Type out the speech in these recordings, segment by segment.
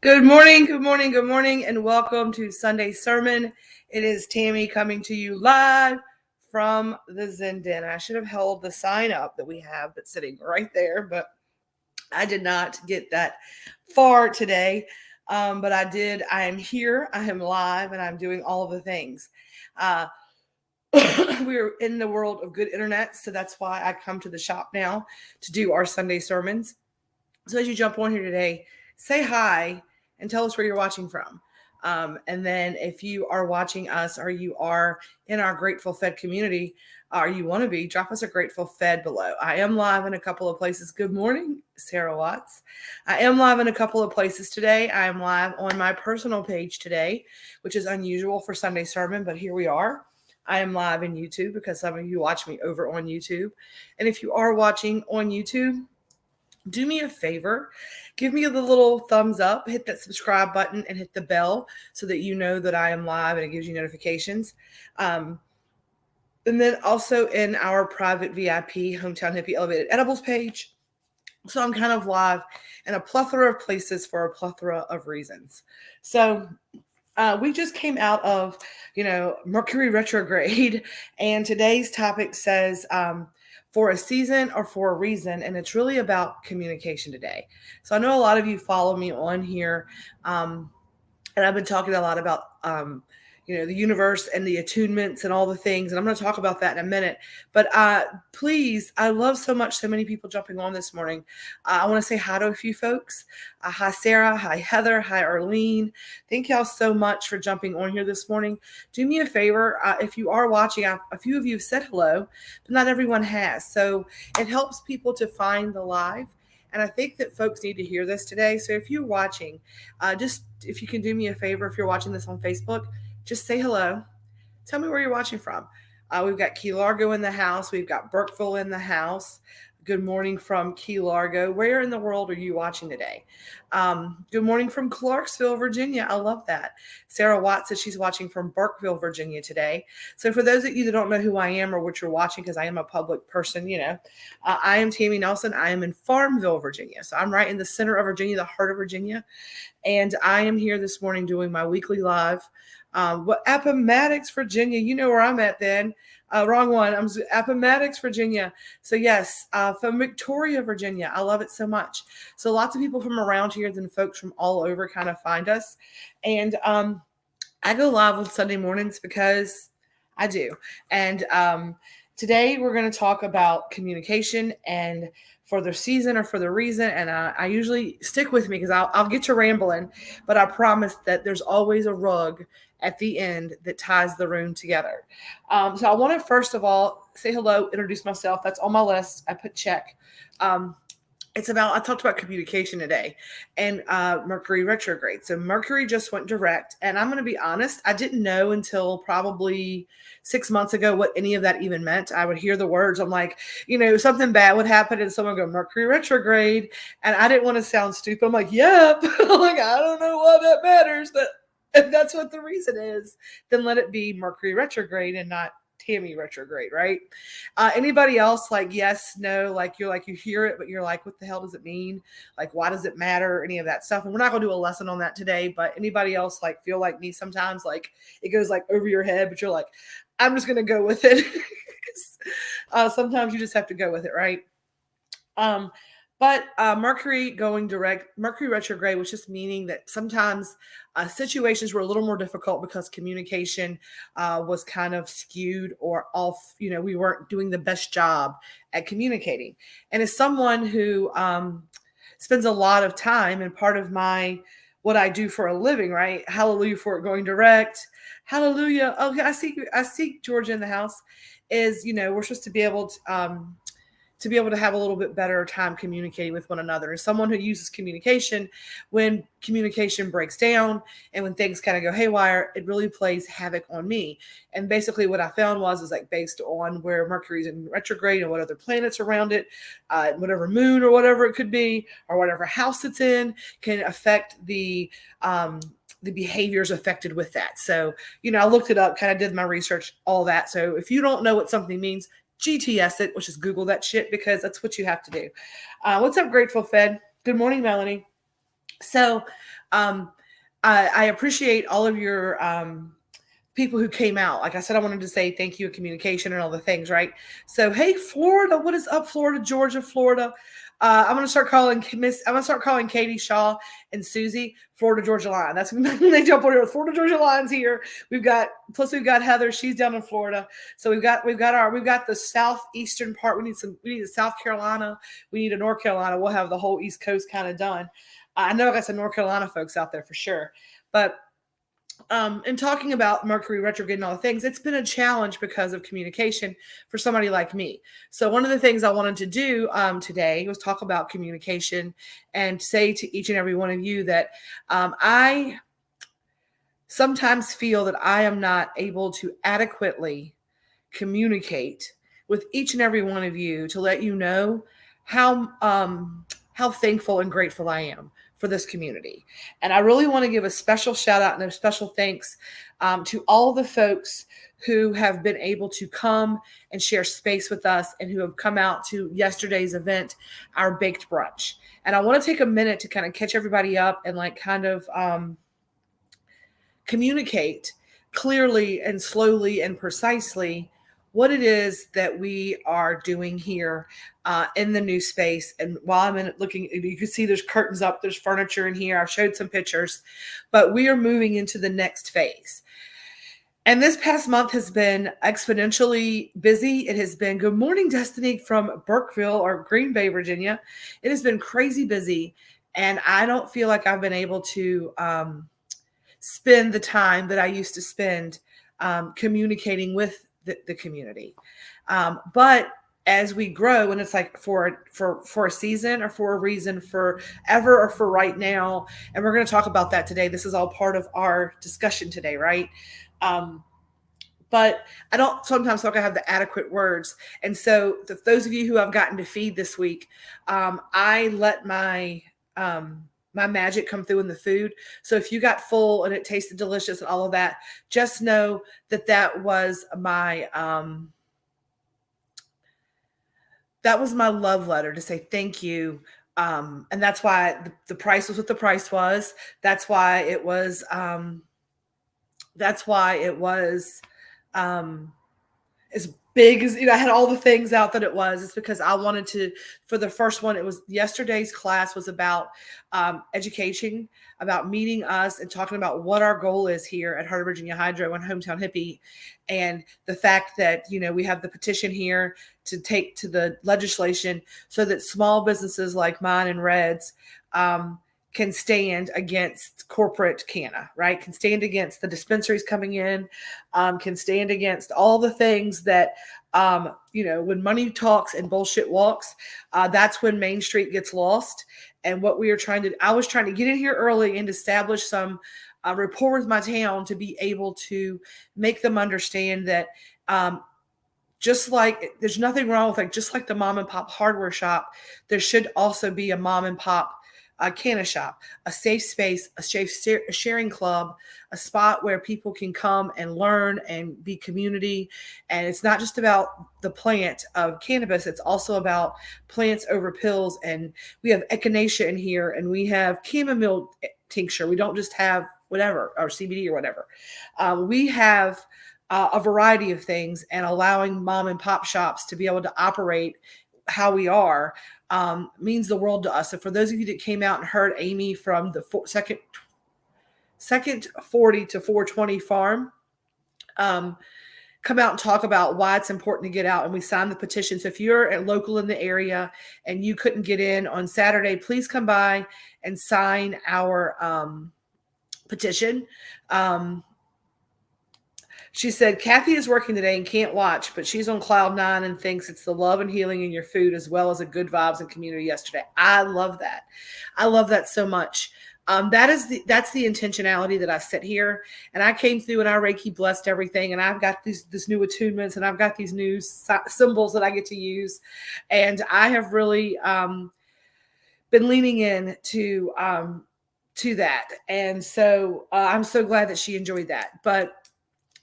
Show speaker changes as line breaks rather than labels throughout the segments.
Good morning, good morning, good morning, and welcome to Sunday Sermon. It is Tammy coming to you live from the Zen Den. I should have held the sign up that we have that's sitting right there, but I did not get that far today. But I did. I am here, I am live, and I'm doing all of the things. We're in the world of good internet, so that's why I come to the shop now to do our Sunday sermons. So as you jump on here today, say hi and tell us where you're watching from. And then if you are watching us or you are in our Grateful Fed community, or you want to be, drop us a Grateful Fed below. I am live in a couple of places. Good morning, Sarah Watts. I am live in a couple of places today. I am live on my personal page today, which is unusual for Sunday sermon, but here we are. I am live in YouTube because some of you watch me over on YouTube. And if you are watching on YouTube, do me a favor, give me the little thumbs up, hit that subscribe button, and hit the bell so that you know that I am live and it gives you notifications. And then also in our private VIP Hometown Hippie Elevated Edibles page. So I'm kind of live in a plethora of places for a plethora of reasons. So we just came out of, Mercury retrograde, and today's topic says, for a season or for a reason, and it's really about communication today. So I know a lot of you follow me on here, and I've been talking a lot about the universe and the attunements and all the things, and I'm going to talk about that in a minute. But please, I love so many people jumping on this morning. I want to say hi to a few folks. Hi Sarah, hi Heather, hi Arlene. Thank y'all so much for jumping on here this morning. Do me a favor, if you are watching, a few of you have said hello, but not everyone has. So it helps people to find the live. And I think that folks need to hear this today. So if you're watching, just if you can do me a favor, if you're watching this on Facebook, just say hello. Tell me where you're watching from. We've got Key Largo in the house. We've got Burkeville in the house. Good morning from Key Largo. Where in the world are you watching today? Good morning from Clarksville, Virginia. I love that. Sarah Watts says she's watching from Burkeville, Virginia today. So for those of you that don't know who I am or what you're watching, because I am a public person, I am Tammy Nelson. I am in Farmville, Virginia. So I'm right in the center of Virginia, the heart of Virginia. And I am here this morning doing my weekly live. Appomattox, Virginia. You know where I'm at then. Wrong one. I'm Appomattox, Virginia. So yes, from Victoria, Virginia. I love it so much. So lots of people from around here and folks from all over kind of find us. And I go live on Sunday mornings because I do. And today we're going to talk about communication and for the season or for the reason. And I usually stick with me because I'll get to rambling, but I promise that there's always a rug at the end that ties the room together. So I want to first of all say hello, introduce myself. That's on my list. I put check. I talked about communication today and Mercury retrograde. So Mercury just went direct. And I'm going to be honest, I didn't know until probably 6 months ago what any of that even meant. I would hear the words. I'm like, something bad would happen and someone would go Mercury retrograde. And I didn't want to sound stupid. I'm like, yep. I'm like, I don't know why that matters. But if that's what the reason is, then let it be Mercury retrograde and not Tammy retrograde, right? Anybody else like yes, no, like you hear it, but you're like, what the hell does it mean? Like, why does it matter? Any of that stuff. And we're not going to do a lesson on that today, but anybody else like feel like me sometimes, like it goes like over your head, but you're like, I'm just going to go with it. Sometimes you just have to go with it, right? But Mercury going direct, Mercury retrograde was just meaning that sometimes situations were a little more difficult because communication was kind of skewed or off. We weren't doing the best job at communicating. And as someone who spends a lot of time and part of what I do for a living, right? Hallelujah for it going direct. Hallelujah. Okay, I see Georgia in the house. Is we're supposed to be able to be able to have a little bit better time communicating with one another. As someone who uses communication, when communication breaks down and when things kind of go haywire, it really plays havoc on me. And basically what I found is like based on where Mercury's in retrograde and what other planets around it, whatever moon or whatever it could be, or whatever house it's in, can affect the behaviors affected with that. So, I looked it up, kind of did my research, all that. So if you don't know what something means, GTS it, which is Google that shit, because that's what you have to do. What's up, Grateful Fed? Good morning, Melanie. So I appreciate all of your people who came out. Like I said, I wanted to say thank you, communication and all the things, right? So, hey, Florida, what is up, Florida, Georgia, Florida? I'm gonna start calling Katie Shaw and Susie Florida Georgia Line. That's when they jump over here. Florida Georgia Line's here. We've got Heather. She's down in Florida. So we've got the southeastern part. We need a South Carolina. We need a North Carolina. We'll have the whole East Coast kind of done. I know I got some North Carolina folks out there for sure, but. And talking about Mercury retrograde and all the things, it's been a challenge because of communication for somebody like me. So one of the things I wanted to do today was talk about communication and say to each and every one of you that I sometimes feel that I am not able to adequately communicate with each and every one of you to let you know how thankful and grateful I am for this community. And I really want to give a special shout out and a special thanks to all the folks who have been able to come and share space with us and who have come out to yesterday's event, our baked brunch. And I want to take a minute to kind of catch everybody up and like kind of communicate clearly and slowly and precisely what it is that we are doing here in the new space. And while I'm in it looking, you can see there's curtains up, there's furniture in here. I've showed some pictures, but we are moving into the next phase. And this past month has been exponentially busy. It has been, good morning, Destiny from Burkeville or Green Bay, Virginia. It has been crazy busy. And I don't feel like I've been able to spend the time that I used to spend communicating with the community. But as we grow, and it's like for a season or for a reason, forever or for right now, and we're going to talk about that today. This is all part of our discussion today, right? But I don't sometimes feel like I have the adequate words. And so those of you who I've gotten to feed this week, I let my magic come through in the food. So if you got full and it tasted delicious and all of that, just know that was my love letter to say thank you. And that's why the price was what the price was. That's why it was as big as, I had all the things out that it was. It's because I wanted to, for the first one, it was yesterday's class was about education, about meeting us and talking about what our goal is here at Heart of Virginia Hydro and Hometown Hippie. And the fact that, we have the petition here to take to the legislation so that small businesses like mine and Red's can stand against corporate canna, right? Can stand against the dispensaries coming in, can stand against all the things that, when money talks and bullshit walks, that's when Main Street gets lost. And what I was trying to get in here early and establish some rapport with my town to be able to make them understand that just like there's nothing wrong with just like the mom and pop hardware shop, there should also be a mom and pop a canna shop, a safe space, a safe sharing club, a spot where people can come and learn and be community. And it's not just about the plant of cannabis. It's also about plants over pills. And we have echinacea in here and we have chamomile tincture. We don't just have whatever, or CBD or whatever. We have a variety of things, and allowing mom and pop shops to be able to operate how we are means the world to us. So for those of you that came out and heard Amy from the second 40 to 420 farm, come out and talk about why it's important to get out. And we signed the petition. So if you're local in the area and you couldn't get in on Saturday, please come by and sign our petition. She said, Kathy is working today and can't watch, but she's on cloud nine and thinks it's the love and healing in your food as well as the good vibes and community yesterday. I love that. I love that so much. That's the intentionality that I sit here and I came through and I Reiki blessed everything. And I've got this new attunements and I've got these new symbols that I get to use. And I have really been leaning in to that. And so I'm so glad that she enjoyed that. But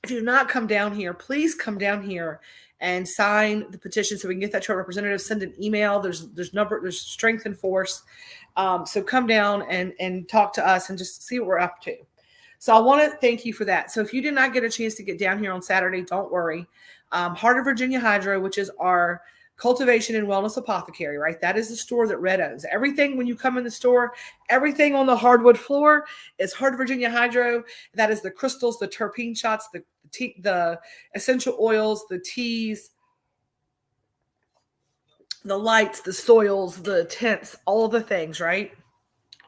if you do not come down here, please come down here and sign the petition so we can get that to our representative. Send an email. There's strength and force. So come down and talk to us and just see what we're up to. So I want to thank you for that. So if you did not get a chance to get down here on Saturday, don't worry. Heart of Virginia Hydro, which is our cultivation and wellness apothecary, right? That is the store that Red owns. Everything when you come in the store, everything on the hardwood floor is Heart of Virginia Hydro. That is the crystals, the terpene shots, the essential oils, the teas, the lights, the soils, the tints, all of the things, right?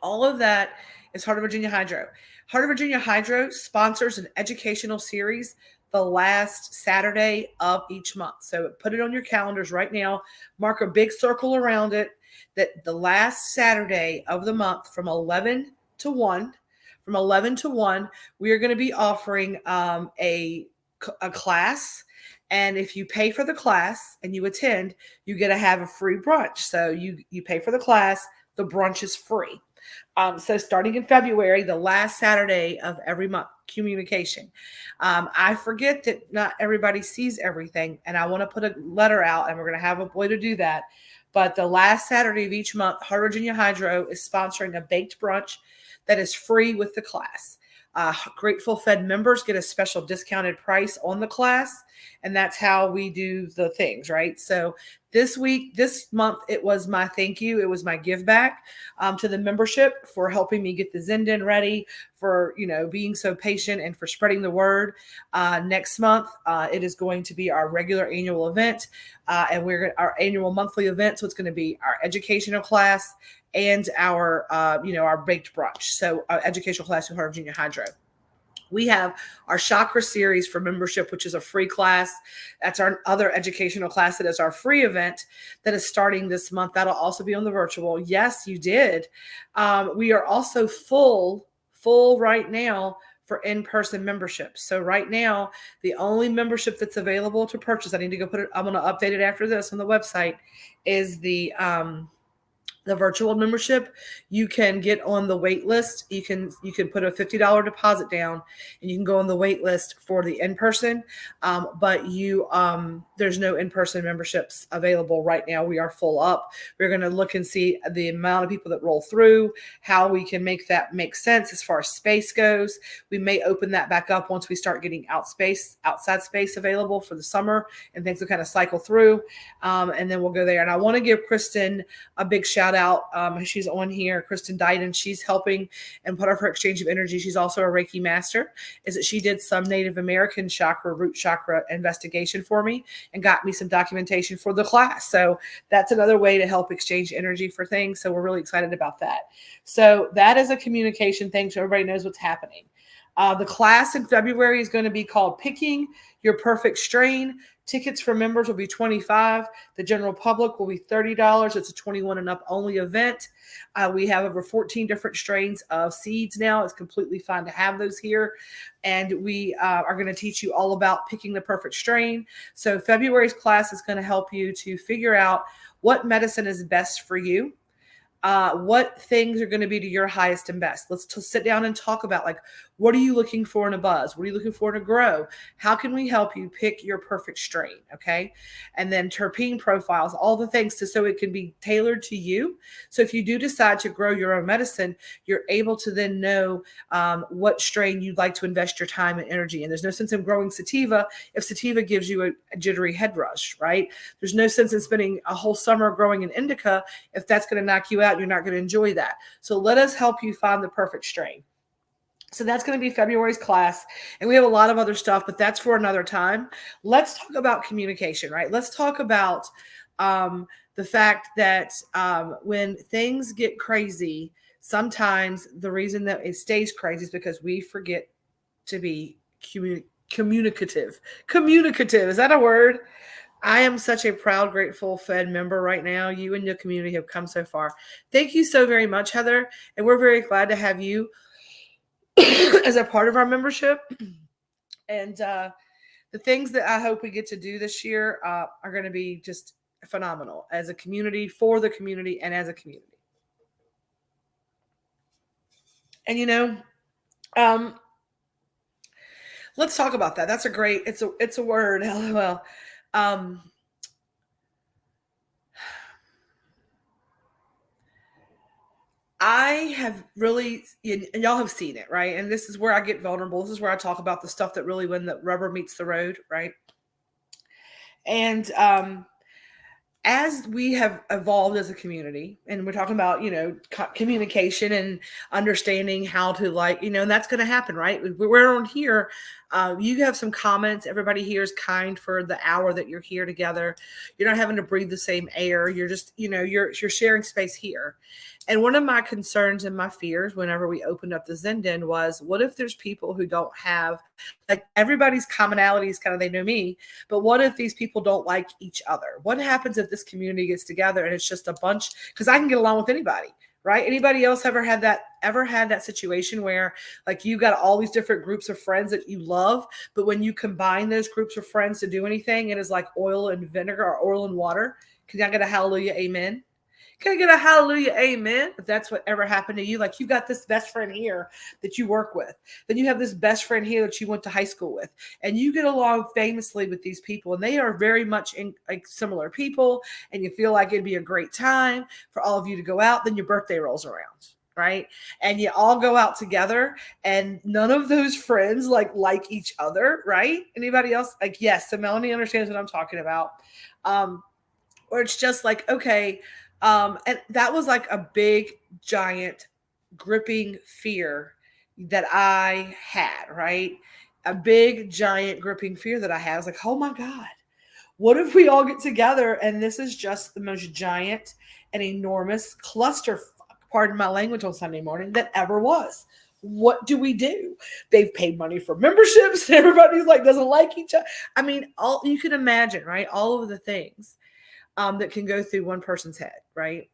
All of that is Heart of Virginia Hydro. Heart of Virginia Hydro sponsors an educational series the last Saturday of each month. So put it on your calendars right now. Mark a big circle around it that the last Saturday of the month from 11 to 1, we are going to be offering a class. And if you pay for the class and you attend, you get to have a free brunch. So you pay for the class, the brunch is free. So starting in February, the last Saturday of every month, communication. I forget that not everybody sees everything, and I want to put a letter out, and we're going to have a boy to do that. But the last Saturday of each month, Heart of Virginia Hydro is sponsoring a baked brunch that is free with the class. Grateful Fed members get a special discounted price on the class, and that's how we do the things, right? So this month, it was my thank you. It was my give back to the membership for helping me get the Zendan ready, for being so patient and for spreading the word. Next month, it is going to be our regular annual event, and our annual monthly event. So it's going to be our educational class and our baked brunch. So educational class with Heart of Virginia Hydro. We have our chakra series for membership, which is a free class. That's our other educational class that is our free event that is starting this month. That'll also be on the virtual. Yes, you did. We are also full right now for in-person memberships. So right now, the only membership that's available to purchase, I need to go I'm going to update it after this on the website, is the virtual membership. You can get on the wait list. You can put a $50 deposit down and you can go on the wait list for the in-person. But there's no in-person memberships available right now. We are full up. We're going to look and see the amount of people that roll through, how we can make that make sense as far as space goes. We may open that back up once we start getting outside space available for the summer and things will kind of cycle through. And then we'll go there. And I want to give Kristen a big shout out. She's on here, Kristen Dighton. She's helping and part of her exchange of energy. She's also a Reiki master. Is that she did some Native American root chakra investigation for me and got me some documentation for the class. So that's another way to help exchange energy for things. So we're really excited about that. So that is a communication thing, so everybody knows what's happening. The class in February is going to be called Picking Your Perfect Strain. Tickets for members will be $25. The general public will be $30. It's a 21 and up only event. We have over 14 different strains of seeds now. It's completely fine to have those here. And we are going to teach you all about picking the perfect strain. So February's class is going to help you to figure out what medicine is best for you. What things are going to be to your highest and best. Let's sit down and talk about, like, what are you looking for in a buzz? What are you looking for in a grow? How can we help you pick your perfect strain? Okay. And then terpene profiles, all the things so it can be tailored to you. So if you do decide to grow your own medicine, you're able to then know what strain you'd like to invest your time and energy in. There's no sense in growing sativa if sativa gives you a jittery head rush, right? There's no sense in spending a whole summer growing an indica if that's going to knock you out. You're not going to enjoy that. So let us help you find the perfect strain. So that's going to be February's class. And we have a lot of other stuff, but that's for another time. Let's talk about communication, right? Let's talk about the fact that when things get crazy, sometimes the reason that it stays crazy is because we forget to be communicative. Communicative. Is that a word? I am such a proud, grateful Fed member right now. You and your community have come so far. Thank you so very much, Heather. And we're very glad to have you as a part of our membership. And the things that I hope we get to do this year are going to be just phenomenal as a community, for the community, and as a community. And let's talk about that. That's a great. It's a word. LOL. I have really, and y'all have seen it, right? And this is where I get vulnerable. This is where I talk about the stuff that really, when the rubber meets the road, right? And as we have evolved as a community, and we're talking about, communication and understanding how to, and that's going to happen, right? We're on here. You have some comments. Everybody here is kind for the hour that you're here together. You're not having to breathe the same air. You're just, you're sharing space here. And one of my concerns and my fears whenever we opened up the Zen Den was, what if there's people who don't have, like, everybody's commonality is kind of, they know me, but what if these people don't like each other? What happens if this community gets together and it's just a bunch, because I can get along with anybody, right? Anybody else ever had that situation where, like, you got all these different groups of friends that you love, but when you combine those groups of friends to do anything, it is like oil and vinegar or oil and water? Can I get a hallelujah, amen? Can I get a hallelujah, amen? If that's what ever happened to you, like, you got this best friend here that you work with, then you have this best friend here that you went to high school with, and you get along famously with these people, and they are very much like similar people, and you feel like it'd be a great time for all of you to go out. Then your birthday rolls around, right? And you all go out together, and none of those friends like each other, right? Anybody else? Like, yes, so Melanie understands what I'm talking about. Or it's just like, okay. And that was like a big, giant, gripping fear that I had, right? A big, giant, gripping fear that I had. I was like, oh my God, what if we all get together and this is just the most giant and enormous cluster, pardon my language, on Sunday morning that ever was? What do we do? They've paid money for memberships. Everybody's like, doesn't like each other. I mean, all you can imagine, right? All of the things that can go through one person's head, right?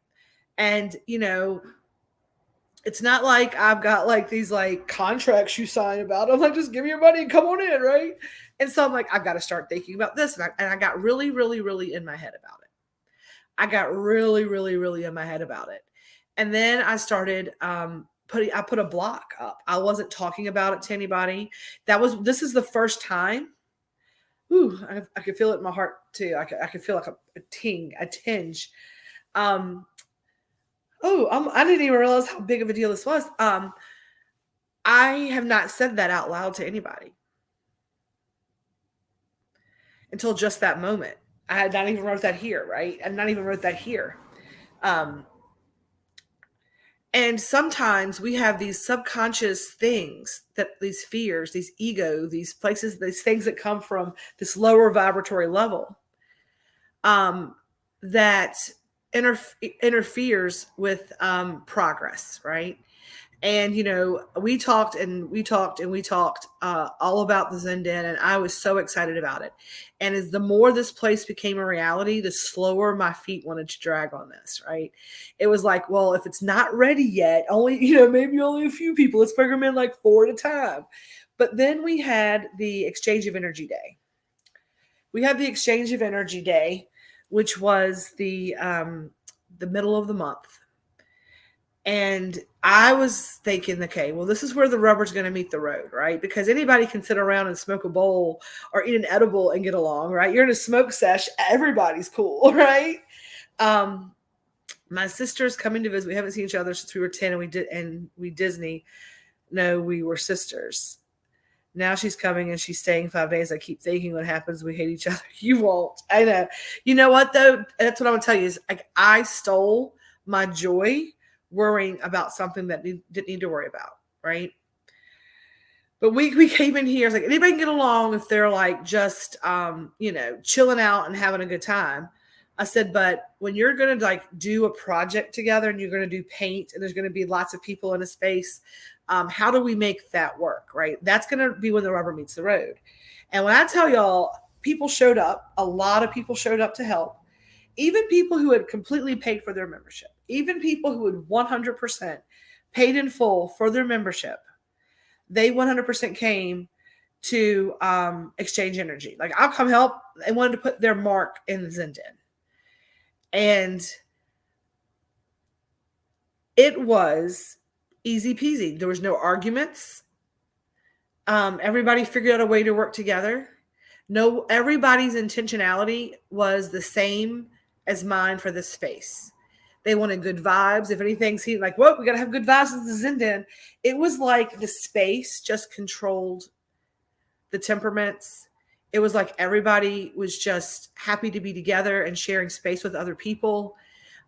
And, it's not like I've got like these like contracts you sign about. I'm like, just give me your money and come on in, right? And so I'm like, I've got to start thinking about this. And I got really, really, really in my head about it. I got really, really, really in my head about it. And then I started I put a block up. I wasn't talking about it to anybody. This is the first time. Ooh, I could feel it in my heart too. I could feel like a tinge. I didn't even realize how big of a deal this was. I have not said that out loud to anybody until just that moment. I had not even wrote that here, right? I not even wrote that here. And sometimes we have these subconscious things, that these fears, these ego, these places, these things that come from this lower vibratory level, that interferes with progress, right? And we talked all about the Zen Den, and I was so excited about it. And as the more this place became a reality, the slower my feet wanted to drag on this, right? It was like, well, if it's not ready yet, only maybe only a few people. Let's bring them in like 4 at a time. But then we had the Exchange of Energy Day. We had the Exchange of Energy Day, which was the middle of the month. And I was thinking, okay, well, this is where the rubber's going to meet the road, right? Because anybody can sit around and smoke a bowl or eat an edible and get along, right? You're in a smoke sesh. Everybody's cool, right? My sister's coming to visit. We haven't seen each other since we were 10, and we Disney. No, we were sisters. Now she's coming and she's staying 5 days. I keep thinking, what happens? We hate each other. You won't. I know. You know what, though? That's what I'm going to tell you is, like, I stole my joy worrying about something that didn't need to worry about, right? But we came in here, it's like, anybody can get along if they're like just chilling out and having a good time. I said, but when you're going to like do a project together and you're going to do paint and there's going to be lots of people in a space, how do we make that work, right? That's going to be when the rubber meets the road. And when I tell y'all, people showed up, a lot of people showed up to help, even people who had completely paid for their membership, even people who had 100% paid in full for their membership, they 100% came to exchange energy. Like, I'll come help. They wanted to put their mark in the Zen Den. And it was easy peasy. There was no arguments. Everybody figured out a way to work together. No, everybody's intentionality was the same as mine for this space. They wanted good vibes. If anything seemed like, whoa, we got to have good vibes in the Zen Den. It was like the space just controlled the temperaments. It was like everybody was just happy to be together and sharing space with other people.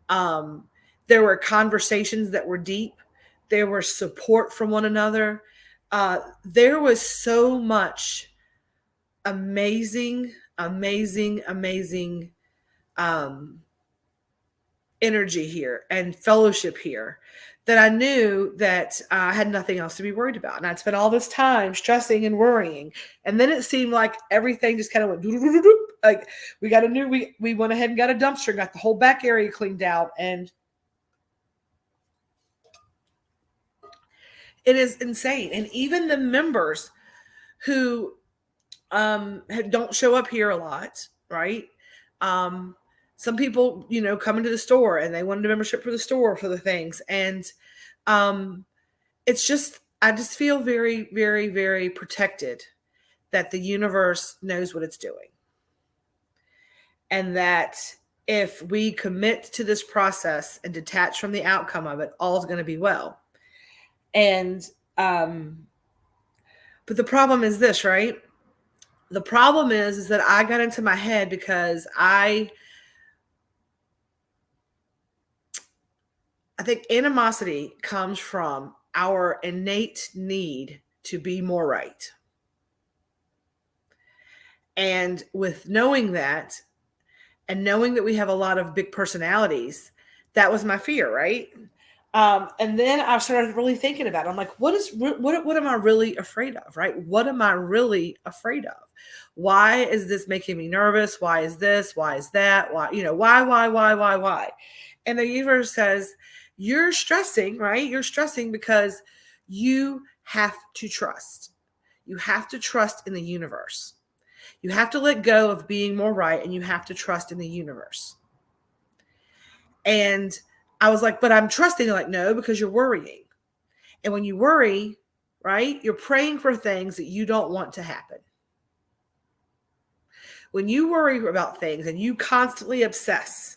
There were conversations that were deep. There was support from one another. There was so much amazing energy here and fellowship here that I knew that I had nothing else to be worried about. And I'd spent all this time stressing and worrying. And then it seemed like everything just kind of went doo-doo-doo-doo-doo. Like, we went ahead and got a dumpster, got the whole back area cleaned out. And it is insane. And even the members who don't show up here a lot, right? Some people, come into the store and they wanted a membership for the store for the things. And it's just, I just feel very, very, very protected that the universe knows what it's doing. And that if we commit to this process and detach from the outcome of it, all is going to be well. And, but the problem is this, right? The problem is that I got into my head because I think animosity comes from our innate need to be more right. And with knowing that, and knowing that we have a lot of big personalities, that was my fear, right? And then I started really thinking about it. I'm like, what am I really afraid of, right? What am I really afraid of? Why is this making me nervous? Why is this? Why is that? Why? Why? And the universe says, you're stressing, right? You're stressing because you have to trust. You have to trust in the universe. You have to let go of being more right, and you have to trust in the universe. And I was like, but I'm trusting. They're like, no, because you're worrying. And when you worry, right, you're praying for things that you don't want to happen. When you worry about things and you constantly obsess,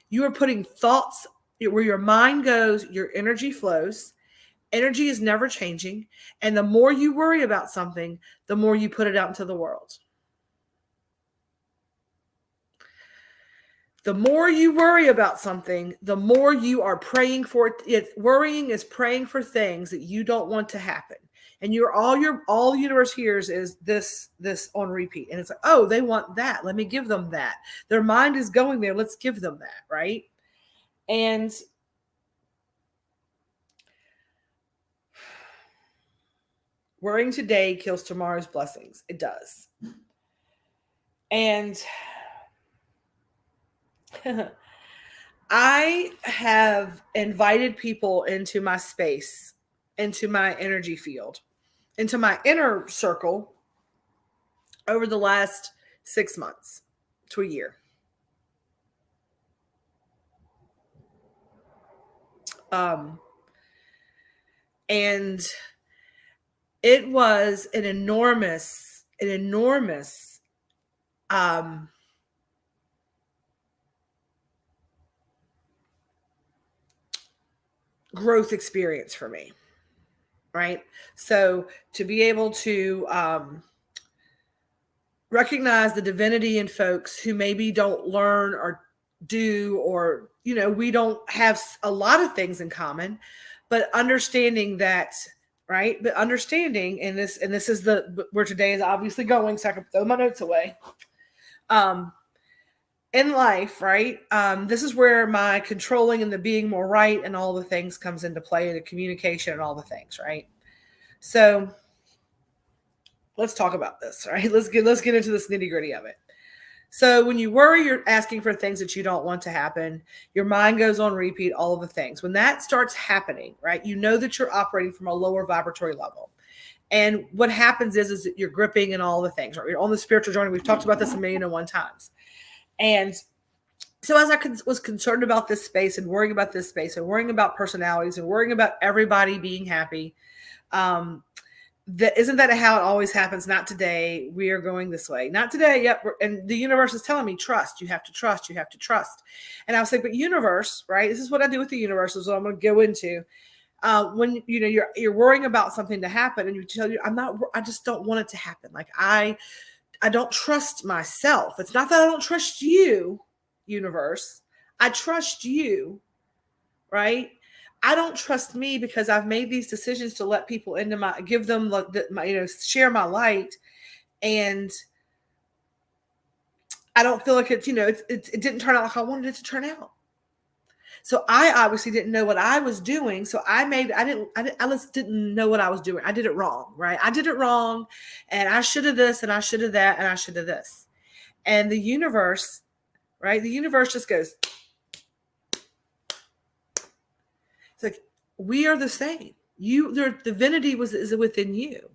you are putting thoughts where your mind goes, your energy flows. Energy is never changing. And the more you worry about something, the more you put it out into the world. The more you worry about something, the more you are praying for it. Worrying is praying for things that you don't want to happen. And all the universe hears is this on repeat. And it's like, oh, they want that. Let me give them that. Their mind is going there. Let's give them that, right? And worrying today kills tomorrow's blessings. It does. And I have invited people into my space, into my energy field, into my inner circle over the last 6 months to a year. And it was an enormous growth experience for me, right? So to be able to recognize the divinity in folks who maybe don't learn or do, or, we don't have a lot of things in common, but understanding that, right? But understanding, and this is where today is obviously going, so I can throw my notes away. In life, right? This is where my controlling and the being more right and all the things comes into play, and the communication and all the things, right? So let's talk about this, right? Let's get into this nitty gritty of it. So when you worry, you're asking for things that you don't want to happen. Your mind goes on repeat, all of the things. When that starts happening, right, you know that you're operating from a lower vibratory level. And what happens is that you're gripping and all the things, right? You're on the spiritual journey. We've talked about this 1,000,001 times. And so as I was concerned about this space and worrying about this space and worrying about personalities and worrying about everybody being happy, isn't that how it always happens? Not today. We are going this way. Not today. Yep. And the universe is telling me, trust. You have to trust. You have to trust. And I was like, but universe, right? This is what I do with the universe. Is what I'm going to go into. When you're worrying about something to happen, and you tell you, I just don't want it to happen. Like I don't trust myself. It's not that I don't trust you, universe. I trust you, right? I don't trust me because I've made these decisions to let people into give them share my light, and I don't feel like it didn't turn out like I wanted it to turn out. So I obviously didn't know what I was doing. So I just didn't know what I was doing. I did it wrong, right? I did it wrong, and I should have this, and I should have that, and I should have this. And the universe, right? The universe just goes. It's like, we are the same. The divinity is within you.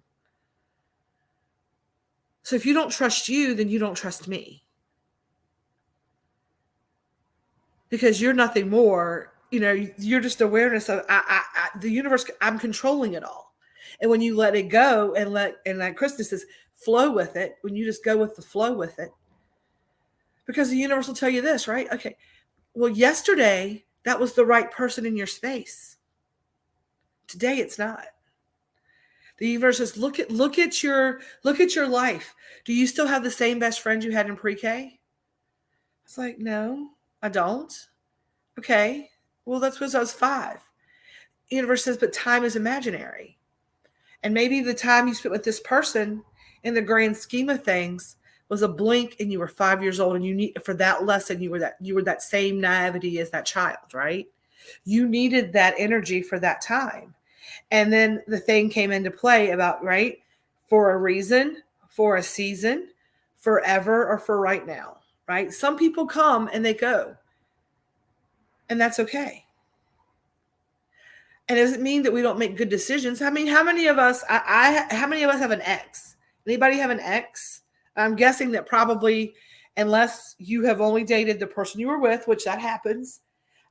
So if you don't trust you, then you don't trust me. Because you're nothing more, you're just awareness of the universe. I'm controlling it all. And when you let it go and like Krista says, flow with it, when you just go with the flow with it, because the universe will tell you this, right? Okay, well, yesterday that was the right person in your space. Today it's not. The universe says, look at your life. Do you still have the same best friend you had in pre-K? It's like, no, I don't. Okay, well, that's because I was 5. The universe says, but time is imaginary. And maybe the time you spent with this person in the grand scheme of things was a blink, and you were 5 years old, and you need for that lesson, you were that same naivety as that child, right? You needed that energy for that time. And then the thing came into play about, right, for a reason, for a season, forever, or for right now, right? Some people come and they go, and that's okay. And it doesn't mean that we don't make good decisions. I mean, how many of us have an ex? Anybody have an ex? I'm guessing that probably, unless you have only dated the person you were with, which that happens,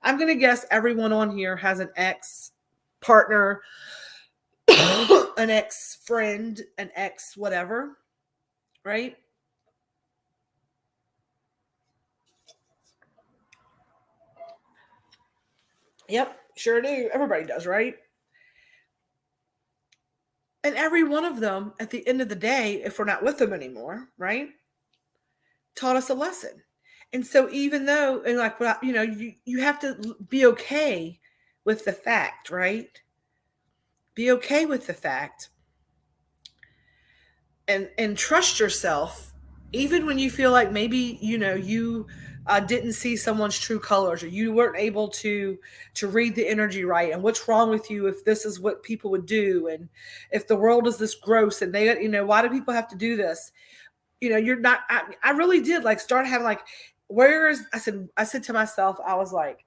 I'm going to guess everyone on here has an ex partner, an ex friend, an ex whatever, right? Yep, sure do. Everybody does, right? And every one of them, at the end of the day, if we're not with them anymore, right, taught us a lesson. And so even though, and like, you have to be okay with the fact, right? Be okay with the fact, and trust yourself, even when you feel like maybe you didn't see someone's true colors, or you weren't able to read the energy right, and what's wrong with you if this is what people would do, and if the world is this gross, and they, why do people have to do this? You're not. I really did like start having like, I said to myself, I was like,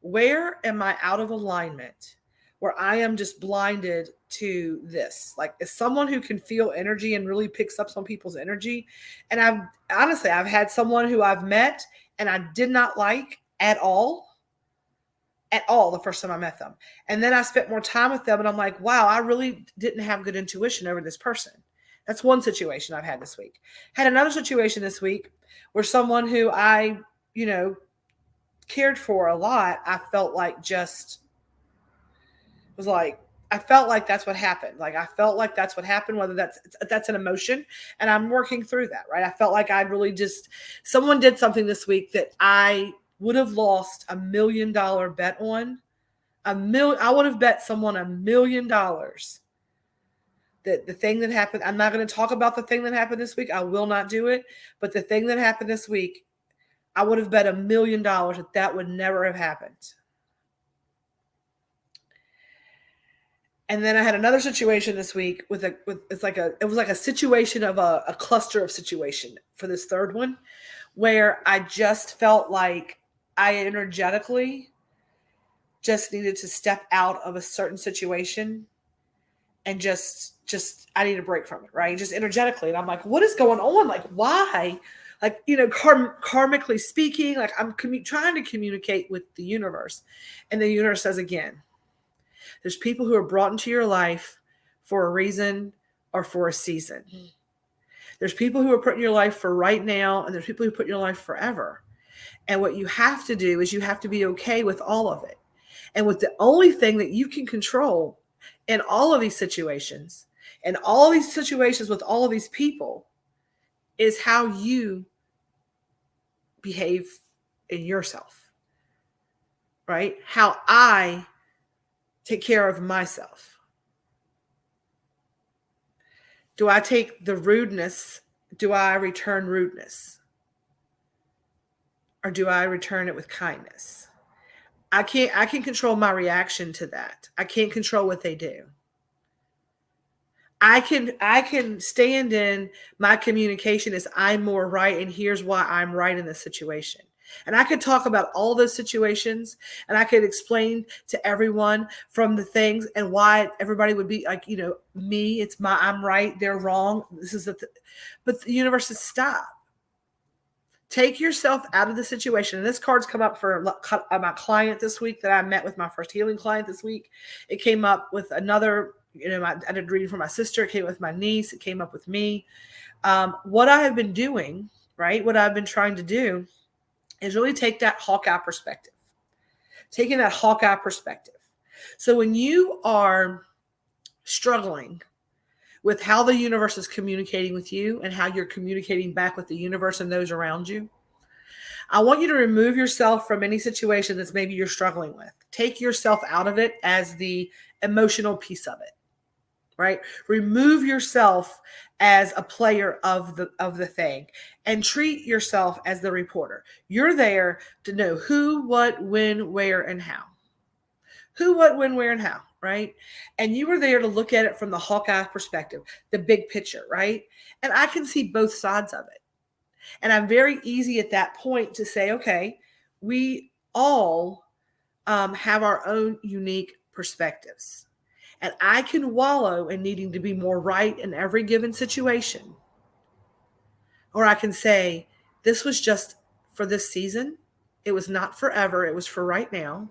where am I out of alignment, where I am just blinded to this? Like, as someone who can feel energy and really picks up some people's energy. And I've had someone who I've met and I did not like at all the first time I met them. And then I spent more time with them and I'm like, wow, I really didn't have good intuition over this person. That's one situation I've had this week. Had another situation this week where someone who I, cared for a lot, I felt like I felt like that's what happened. Like, I felt like that's what happened, whether that's an emotion, and I'm working through that, right? I felt like someone did something this week that I would have lost $1 million bet on. I would have bet someone $1 million that the thing that happened, I'm not going to talk about the thing that happened this week. I will not do it. But the thing that happened this week, I would have bet $1 million that would never have happened. And then I had another situation this week with it was like a situation of a cluster of situation for this third one, where I just felt like I energetically just needed to step out of a certain situation and just I need a break from it, right? Just energetically. And I'm like, what is going on? Like, why? Like, karmically speaking, like I'm trying to communicate with the universe. And the universe says again, there's people who are brought into your life for a reason or for a season. There's people who are put in your life for right now, and there's people who put in your life forever. And what you have to do is you have to be okay with all of it. And with the only thing that you can control in all of these situations, and all these situations with all of these people, is how you behave in yourself, right? How I take care of myself. Do I take the rudeness? Do I return rudeness? Or do I return it with kindness? I can control my reaction to that. I can't control what they do. I can stand in my communication as I'm more right, and here's why I'm right in this situation. And I could talk about all those situations, and I could explain to everyone from the things and why everybody would be like, me, I'm right, they're wrong. This is but the universe says, stop. Take yourself out of the situation. And this card's come up for my client this week that I met with, my first healing client this week. It came up with another, I did a reading for my sister. It came up with my niece. It came up with me. What I have been doing, right? What I've been trying to do is really take that Hawkeye perspective. Taking that Hawkeye perspective. So when you are struggling with how the universe is communicating with you and how you're communicating back with the universe and those around you, I want you to remove yourself from any situation that's maybe you're struggling with. Take yourself out of it as the emotional piece of it, right? Remove yourself as a player of the thing, and treat yourself as the reporter. You're there to know who, what, when, where, and how. Who, what, when, where, and how, right? And you were there to look at it from the Hawkeye perspective, the big picture, right? And I can see both sides of it. And I'm very easy at that point to say, okay, we all have our own unique perspectives. And I can wallow in needing to be more right in every given situation. Or I can say, this was just for this season. It was not forever. It was for right now.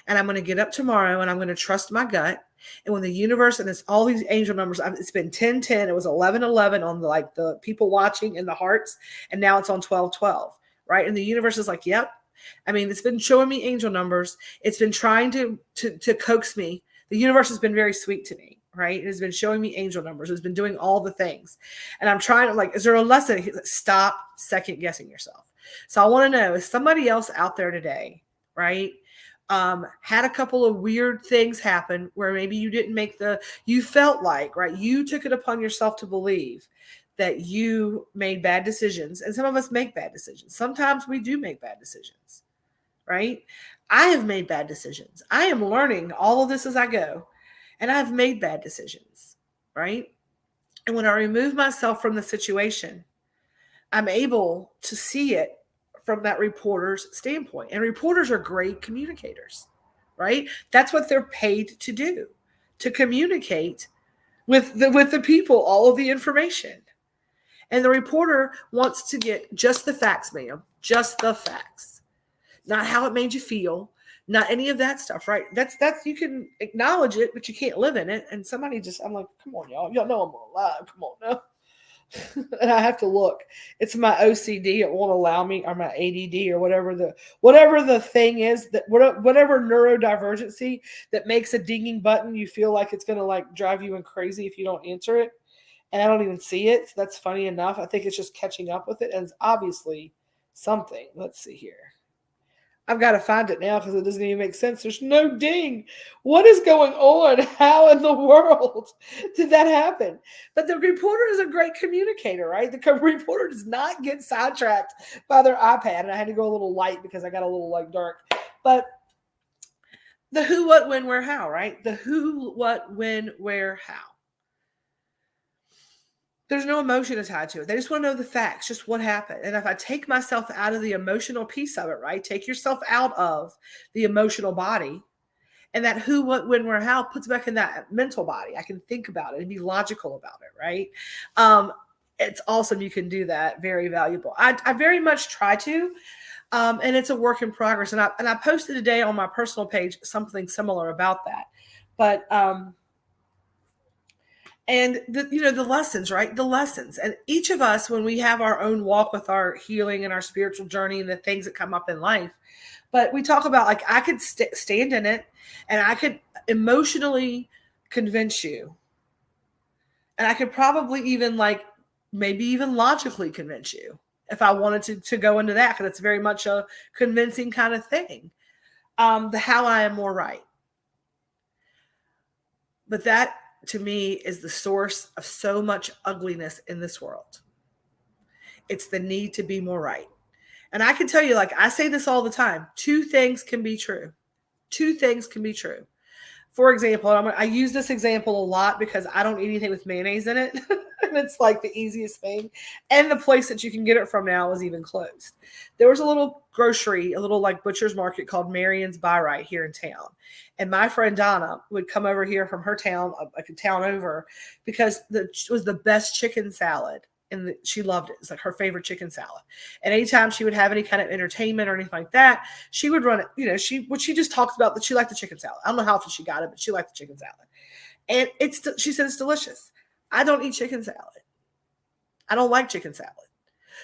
And I'm going to get up tomorrow and I'm going to trust my gut. And when the universe, and it's all these angel numbers, it's been 10-10, it was 11-11 on the people watching and the hearts. And now it's on 12-12, right? And the universe is like, yep. I mean, it's been showing me angel numbers. It's been trying to coax me. The universe has been very sweet to me, right? It has been showing me angel numbers. It's been doing all the things. And I'm trying to, is there a lesson? Stop second guessing yourself. So I want to know, is somebody else out there today, right? Had a couple of weird things happen where maybe you didn't you felt like, right? You took it upon yourself to believe that you made bad decisions. And some of us make bad decisions. Sometimes we do make bad decisions, right? I have made bad decisions. I am learning all of this as I go, and I've made bad decisions, right? And when I remove myself from the situation, I'm able to see it from that reporter's standpoint. And reporters are great communicators, right? That's what they're paid to do, to communicate with the people, all of the information. And the reporter wants to get just the facts, ma'am, just the facts, not how it made you feel, not any of that stuff, right? That's you can acknowledge it, but you can't live in it. And I'm like, come on, y'all know I'm alive. Come on now. And I have to look. It's my OCD. It won't allow me, or my ADD, or whatever the thing is, that whatever neurodivergency that makes a dinging button you feel like it's going to drive you crazy if you don't answer it. And I don't even see it. So that's funny enough. I think it's just catching up with it. And it's obviously something. Let's see here. I've got to find it now because it doesn't even make sense. There's no ding. What is going on? How in the world did that happen? But the reporter is a great communicator, right? The reporter does not get sidetracked by their iPad. And I had to go a little light because I got a little dark. But The who, what, when, where, how, right? The who, what, when, where, how. There's no emotion attached to it. They just want to know the facts, just what happened. And if I take myself out of the emotional piece of it, right? Take yourself out of the emotional body, and that who, what, when, where, how puts back in that mental body. I can think about it and be logical about it, right? It's awesome. You can do that. Very valuable. I very much try to. And it's a work in progress. And I posted today on my personal page something similar about that. But and the lessons, right? The lessons. And each of us, when we have our own walk with our healing and our spiritual journey and the things that come up in life, but we talk about, like, I could stand in it and I could emotionally convince you. And I could probably even, like, maybe even logically convince you if I wanted to go into that, because it's very much a convincing kind of thing. The how I am more right. But that, to me, is the source of so much ugliness in this world. It's the need to be more right. And I can tell you, like, I say this all the time, two things can be true. Two things can be true. For example, I use this example a lot because I don't eat anything with mayonnaise in it. And it's like the easiest thing. And the place that you can get it from now is even closed. There was a little grocery, a little like butcher's market called Marion's Buy Right here in town. And my friend Donna would come over here from her town, like a town over, because it was the best chicken salad. And she loved it. It's like her favorite chicken salad. And anytime she would have any kind of entertainment or anything like that, she would run it. She just talks about that she liked the chicken salad. I don't know how often she got it, but she liked the chicken salad. And she said it's delicious. I don't eat chicken salad. I don't like chicken salad.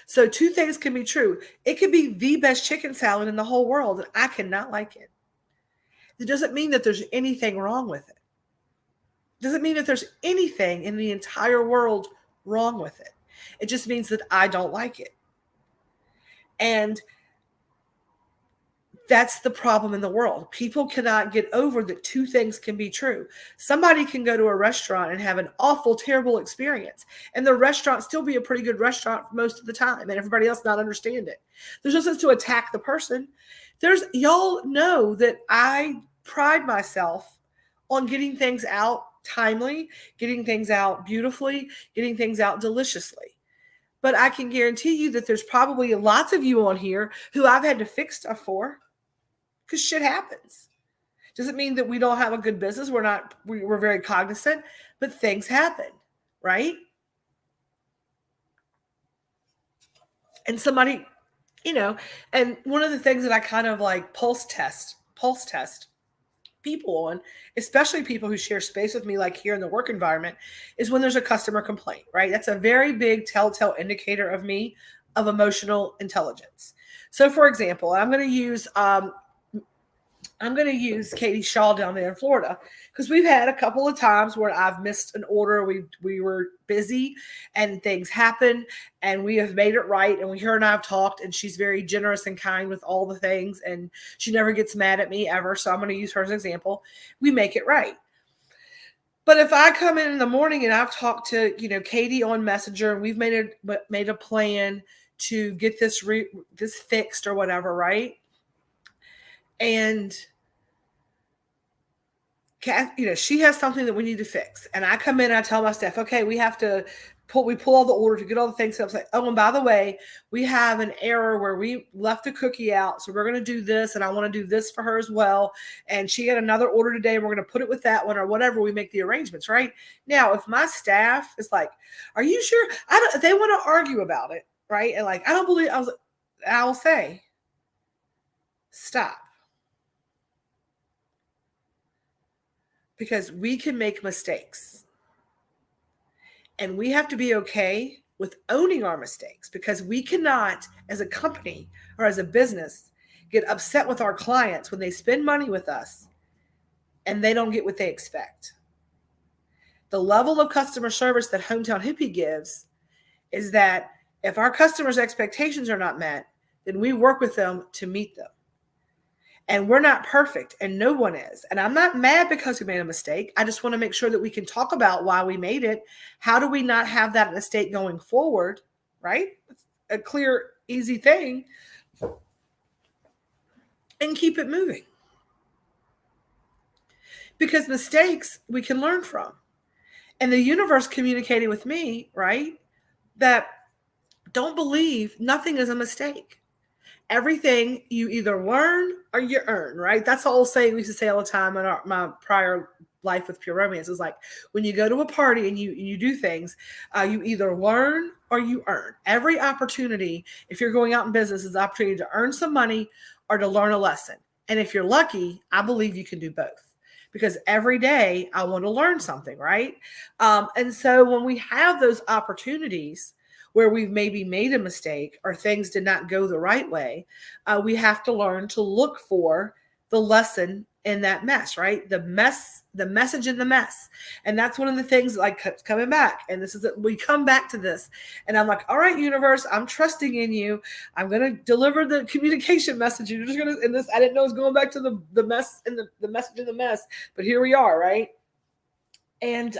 So two things can be true. It could be the best chicken salad in the whole world, and I cannot like it. It doesn't mean that there's anything wrong with it. It doesn't mean that there's anything in the entire world wrong with it. It just means that I don't like it. And that's the problem in the world. People cannot get over that two things can be true. Somebody can go to a restaurant and have an awful, terrible experience, and the restaurant still be a pretty good restaurant most of the time, and everybody else not understand it. There's no sense to attack the person. Y'all know that I pride myself on getting things out timely, getting things out beautifully, getting things out deliciously. But I can guarantee you that there's probably lots of you on here who I've had to fix stuff for, because shit happens. Doesn't mean that we don't have a good business. We're very cognizant, but things happen, right? And somebody, and one of the things that I kind of like pulse test people on, especially people who share space with me, like here in the work environment, is when there's a customer complaint, right? That's a very big telltale indicator of me of emotional intelligence. So for example, I'm going to use Katie Shaw down there in Florida, because we've had a couple of times where I've missed an order. We were busy and things happen, and we have made it right. And her and I have talked, and she's very generous and kind with all the things, and she never gets mad at me ever. So I'm going to use her as an example. We make it right. But if I come in the morning and I've talked to, Katie on Messenger, and we've made a plan to get this fixed or whatever, right? And she has something that we need to fix. And I come in and I tell my staff, okay, we pull all the orders, we get all the things. So I was like, oh, and by the way, we have an error where we left a cookie out. So we're going to do this, and I want to do this for her as well. And she had another order today, and we're going to put it with that one, or whatever. We make the arrangements, right? Now, if my staff is like, are you sure? They want to argue about it, right? And like, I don't believe, I'll say, stop. Because we can make mistakes. And we have to be okay with owning our mistakes, because we cannot, as a company or as a business, get upset with our clients when they spend money with us and they don't get what they expect. The level of customer service that Hometown Hippie gives is that if our customers' expectations are not met, then we work with them to meet them. And we're not perfect, and no one is. And I'm not mad because we made a mistake. I just want to make sure that we can talk about why we made it. How do we not have that mistake going forward, right? It's a clear, easy thing. And keep it moving. because mistakes we can learn from. And the universe communicated with me, right? That don't believe nothing is a mistake. Everything you either learn or you earn, right? That's the old saying we used to say all the time in my prior life with Pure Romance. Is like when you go to a party and you do things, you either learn or you earn. Every opportunity, if you're going out in business, is an opportunity to earn some money or to learn a lesson. And if you're lucky, I believe you can do both, because every day I want to learn something, right? And so when we have those opportunities where we've maybe made a mistake or things did not go the right way, we have to learn to look for the lesson in that mess, right? The message in the mess. And that's one of the things, like coming back. And this is we come back to this. And I'm like, all right, universe, I'm trusting in you. I'm going to deliver the communication message. You're just going to, and this, I didn't know it was going back to the mess and the message in the mess, but here we are, right? And,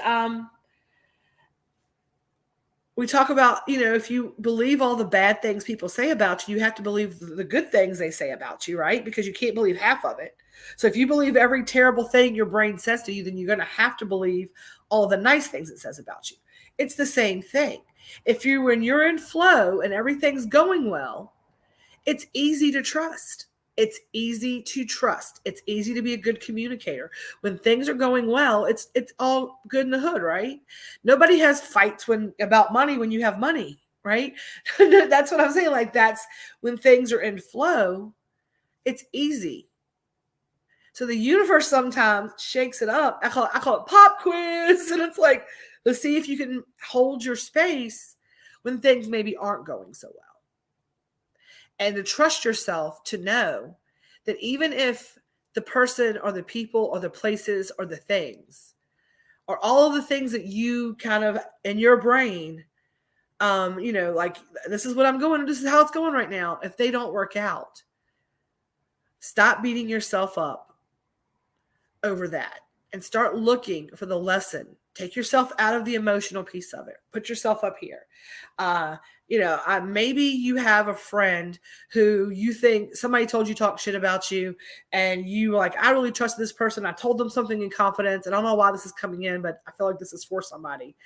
we talk about, if you believe all the bad things people say about you, you have to believe the good things they say about you, right? Because you can't believe half of it. So if you believe every terrible thing your brain says to you, then you're going to have to believe all the nice things it says about you. It's the same thing. When you're in flow and everything's going well, it's easy to trust. It's easy to trust. It's easy to be a good communicator. When things are going well, it's all good in the hood, right? Nobody has fights about money when you have money, right? That's what I'm saying. Like, that's when things are in flow, it's easy. So the universe sometimes shakes it up. I call it pop quiz. And it's like, let's see if you can hold your space when things maybe aren't going so well. And to trust yourself to know that even if the person or the people or the places or the things or all of the things that you kind of in your brain, like, this is what I'm going, this is how it's going right now. If they don't work out, stop beating yourself up over that and start looking for the lesson. Take yourself out of the emotional piece of it. Put yourself up here. Maybe you have a friend who you think somebody told you talk shit about you, and you like, I really trust this person. I told them something in confidence, and I don't know why this is coming in, but I feel like this is for somebody,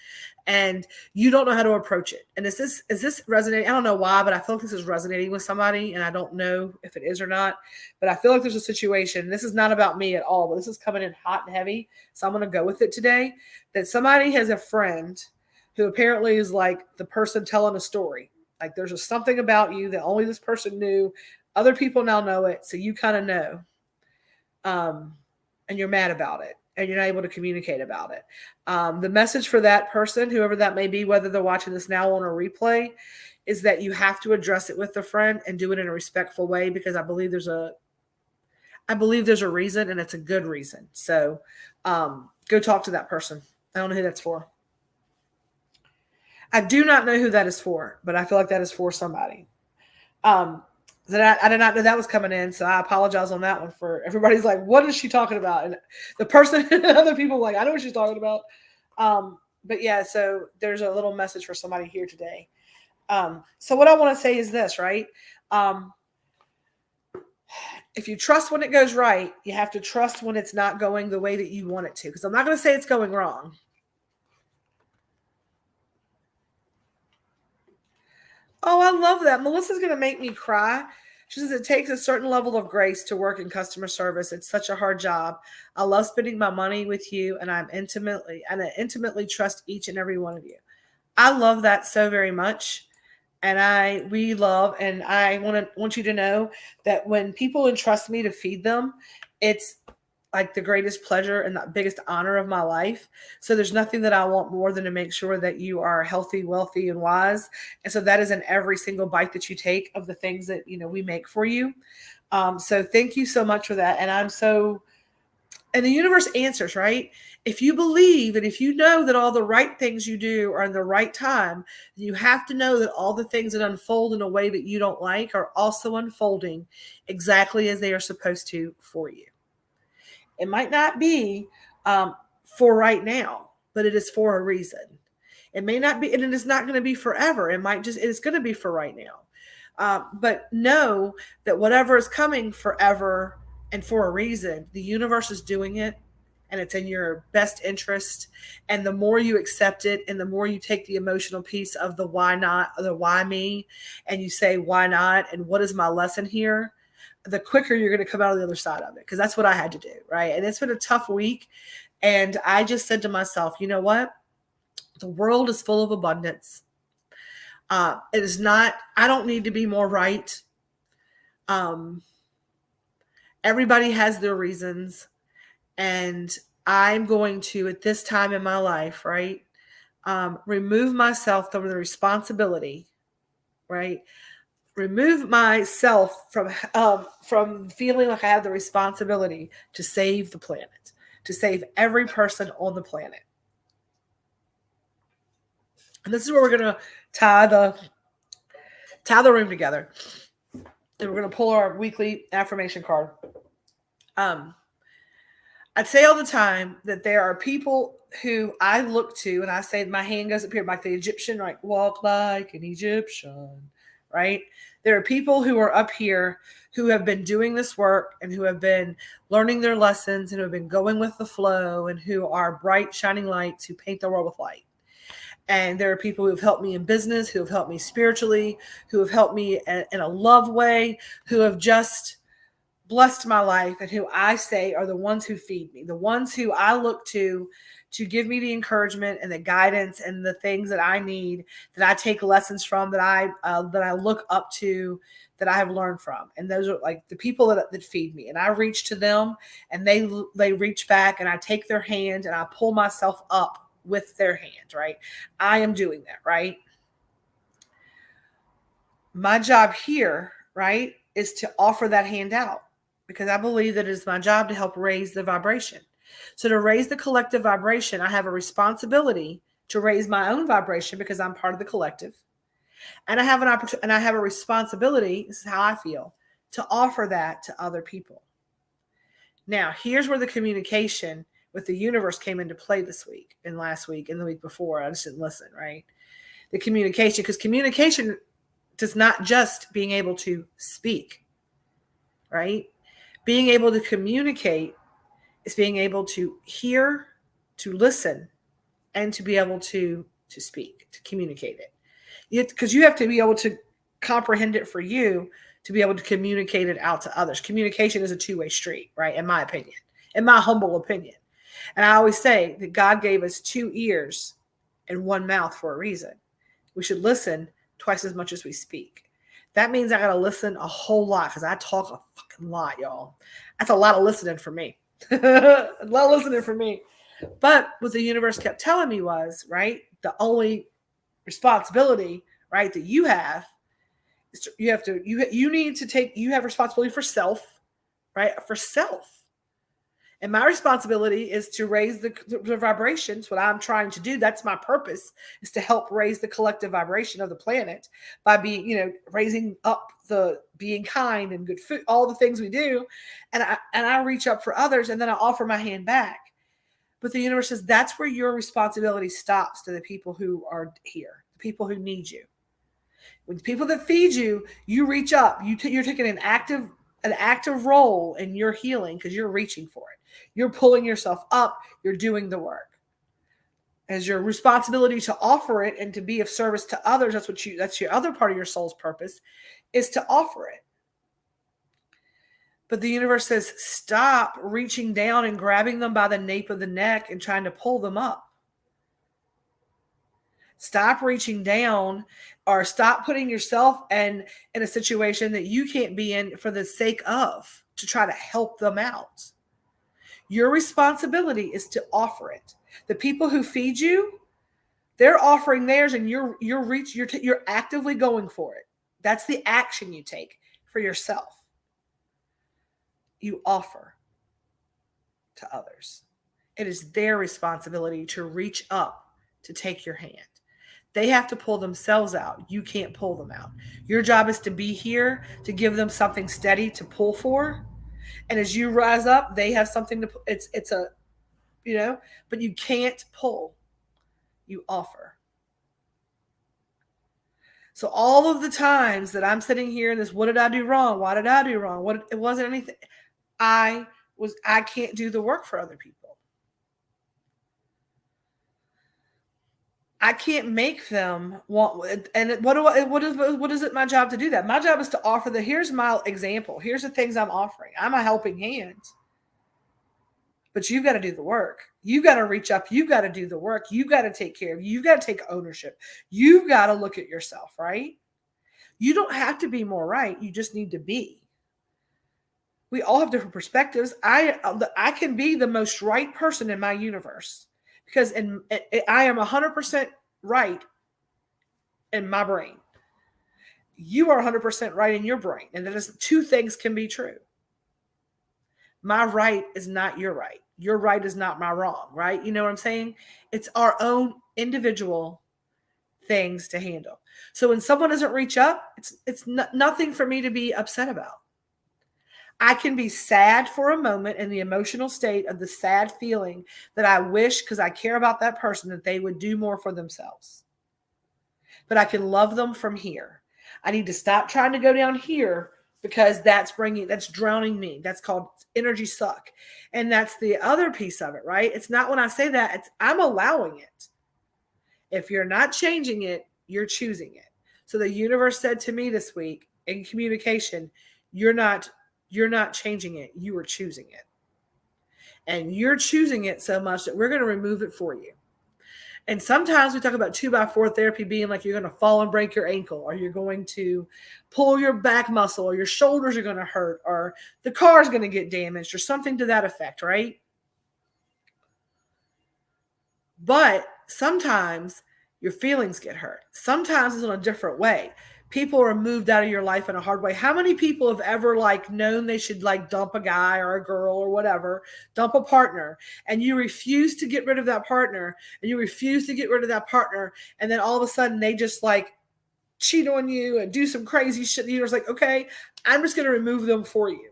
and you don't know how to approach it. And is this resonating? I don't know why, but I feel like this is resonating with somebody, and I don't know if it is or not, but I feel like there's a situation. This is not about me at all, but this is coming in hot and heavy. So I'm going to go with it today, that somebody has a friend who apparently is like the person telling a story. Like, there's just something about you that only this person knew. Other people now know it, so you kind of know. And you're mad about it, and you're not able to communicate about it. The message for that person, whoever that may be, whether they're watching this now on a replay, is that you have to address it with a friend and do it in a respectful way, because I believe there's a reason, and it's a good reason. So go talk to that person. I don't know who that's for. I do not know who that is for, but I feel like that is for somebody. I did not know that was coming in, so I apologize on that one. For everybody's like, what is she talking about? And the person, other people like, I know what she's talking about. But yeah, so there's a little message for somebody here today. So what I want to say is this, right? If you trust when it goes right, you have to trust when it's not going the way that you want it to. Because I'm not going to say it's going wrong. Oh, I love that. Melissa's going to make me cry. She says it takes a certain level of grace to work in customer service. It's such a hard job. I love spending my money with you, and I intimately trust each and every one of you. I love that so very much. And I want you to know that when people entrust me to feed them, it's like the greatest pleasure and the biggest honor of my life. So there's nothing that I want more than to make sure that you are healthy, wealthy, and wise. And so that is in every single bite that you take of the things that, we make for you. So thank you so much for that. And the universe answers, right? If you believe and if you know that all the right things you do are in the right time, you have to know that all the things that unfold in a way that you don't like are also unfolding exactly as they are supposed to for you. It might not be for right now, but it is for a reason. It may not be, and it is not going to be forever. It's going to be for right now. But know that whatever is coming forever and for a reason, the universe is doing it, and it's in your best interest. And the more you accept it and the more you take the emotional piece of the why not, or the why me, and you say, why not? And what is my lesson here? The quicker you're going to come out on the other side of it. Because that's what I had to do. Right. And it's been a tough week. And I just said to myself, you know what? The world is full of abundance. It is not, I don't need to be more right. Everybody has their reasons. And I'm going to, at this time in my life, right, remove myself from the responsibility, right? Remove myself from feeling like I have the responsibility to save the planet, to save every person on the planet. And this is where we're going to tie the room together. And we're going to pull our weekly affirmation card. I'd say all the time that there are people who I look to, and I say my hand goes up here like the Egyptian, like walk like an Egyptian, right? There are people who are up here who have been doing this work and who have been learning their lessons and who have been going with the flow and who are bright, shining lights who paint the world with light. And there are people who have helped me in business, who have helped me spiritually, who have helped me in a love way, who have just blessed my life, and who I say are the ones who feed me, the ones who I look to give me the encouragement and the guidance and the things that I need, that I take lessons from, that I look up to, that I have learned from. And those are like the people that feed me. And I reach to them, and they reach back, and I take their hand and I pull myself up with their hand, right? I am doing that, right? My job here, right, is to offer that hand out, because I believe that it is my job to help raise the vibration. So to raise the collective vibration, I have a responsibility to raise my own vibration because I'm part of the collective. And I have an opportunity, and I have a responsibility, this is how I feel, to offer that to other people. Now, here's where the communication with the universe came into play this week and last week and the week before. I just didn't listen, right? The communication, because communication does not just being able to speak, right? Being able to communicate is being able to hear, to listen, and to be able to speak, to communicate it. Because you have to be able to comprehend it for you to be able to communicate it out to others. Communication is a two-way street, right? In my opinion, in my humble opinion. And I always say that God gave us 2 ears and 1 mouth for a reason. We should listen twice as much as we speak. That means I got to listen a whole lot, because I talk a fucking lot, y'all. That's a lot of listening for me. A lot of listening for me. But what the universe kept telling me was, right, the only responsibility, right, that you have is you have responsibility for self, right, for self. And my responsibility is to raise the vibrations. What I'm trying to do, that's my purpose, is to help raise the collective vibration of the planet by being, raising up being kind and good food, all the things we do. And I reach up for others, and then I offer my hand back. But the universe says that's where your responsibility stops, to the people who are here, the people who need you. When the people that feed you, you reach up. You're taking an active role in your healing, because you're reaching for it. You're pulling yourself up. You're doing the work. As your responsibility to offer it and to be of service to others, that's your other part of your soul's purpose, is to offer it. But the universe says, stop reaching down and grabbing them by the nape of the neck and trying to pull them up. Stop reaching down, or stop putting yourself in a situation that you can't be in for the sake of, to try to help them out. Your responsibility is to offer it. The people who feed you, they're offering theirs, and you're actively going for it. That's the action you take for yourself. You offer to others. It is their responsibility to reach up, to take your hand. They have to pull themselves out. You can't pull them out. Your job is to be here, to give them something steady to pull for. And as you rise up, they have something to, but you can't pull. You offer. So all of the times that I'm sitting here in this, what did I do wrong? Why did I do wrong? It wasn't anything. I can't do the work for other people. I can't make them want. And what is it my job to do that? My job is to offer here's my example. Here's the things I'm offering. I'm a helping hand. But you've got to do the work. You've got to reach up. You've got to do the work. You've got to take care of you. You've got to take ownership. You've got to look at yourself, right? You don't have to be more right. You just need to be. We all have different perspectives. I can be the most right person in my universe because I am 100% right in my brain. You are 100% right in your brain. And that is two things can be true. My right is not your right. Your right is not my wrong, right? You know what I'm saying? It's our own individual things to handle. So when someone doesn't reach up, it's nothing for me to be upset about. I can be sad for a moment in the emotional state of the sad feeling that I wish, because I care about that person, that they would do more for themselves. But I can love them from here. I need to stop trying to go down here because that's drowning me. That's called energy suck. And that's the other piece of it, right? It's not when I say that, I'm allowing it. If you're not changing it, you're choosing it. So the universe said to me this week in communication, you're not changing it. You are choosing it. And you're choosing it so much that we're going to remove it for you. And sometimes we talk about 2x4 therapy being like you're going to fall and break your ankle, or you're going to pull your back muscle, or your shoulders are going to hurt, or the car is going to get damaged, or something to that effect, right? But sometimes your feelings get hurt. Sometimes it's in a different way. People are moved out of your life in a hard way. How many people have ever known they should dump a guy or a girl or whatever, dump a partner, and you refuse to get rid of that partner, and you refuse to get rid of that partner, and then all of a sudden they just cheat on you and do some crazy shit. You're just okay, I'm just going to remove them for you.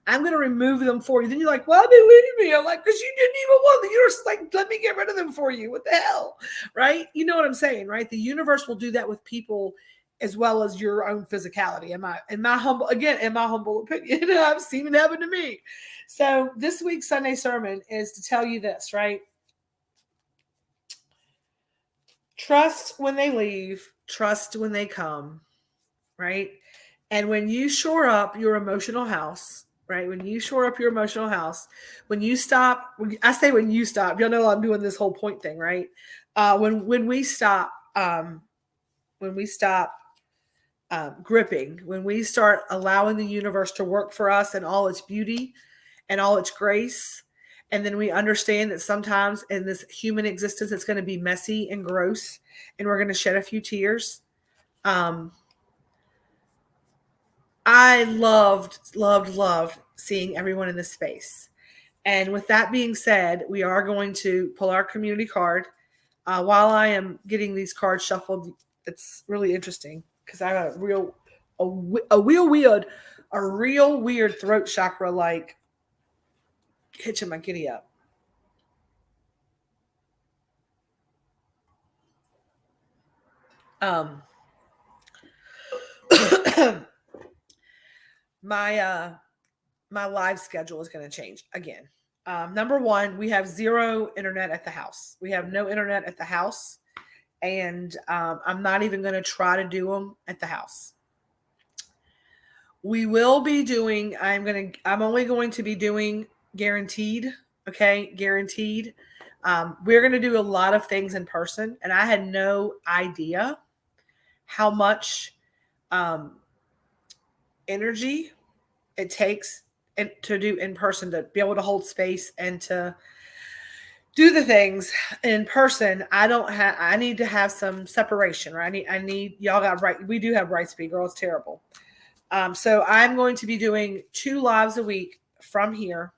I'm going to remove them for you. Then you're why did they leave me? I'm because you didn't even want them. You're just let me get rid of them for you. What the hell? Right? You know what I'm saying, right? The universe will do that with people as well as your own physicality. In my humble opinion, I've seen it happen to me. So this week's Sunday sermon is to tell you this, right? Trust when they leave, trust when they come, right? And when you shore up your emotional house, right? When you shore up your emotional house, when you stop, y'all know I'm doing this whole point thing, right? When we stop gripping, when we start allowing the universe to work for us in all its beauty and all its grace, and then we understand that sometimes in this human existence, it's going to be messy and gross, and we're going to shed a few tears. I loved seeing everyone in this space. And with that being said, we are going to pull our community card. While I am getting these cards shuffled, it's really interesting because I have a real weird throat chakra hitching my giddy up. My live schedule is going to change again. Number one, we have zero internet at the house. We have no internet at the house. And I'm not even going to try to do them at the house. We will be doing, I'm only going to be doing guaranteed. Okay. Guaranteed. We're going to do a lot of things in person, and I had no idea how much energy it takes to do in person, to be able to hold space and to do the things in person. I need to have some separation, right? I need y'all got right. We do have Brightspeed, girl. It's terrible. So I'm going to be doing 2 lives a week from here.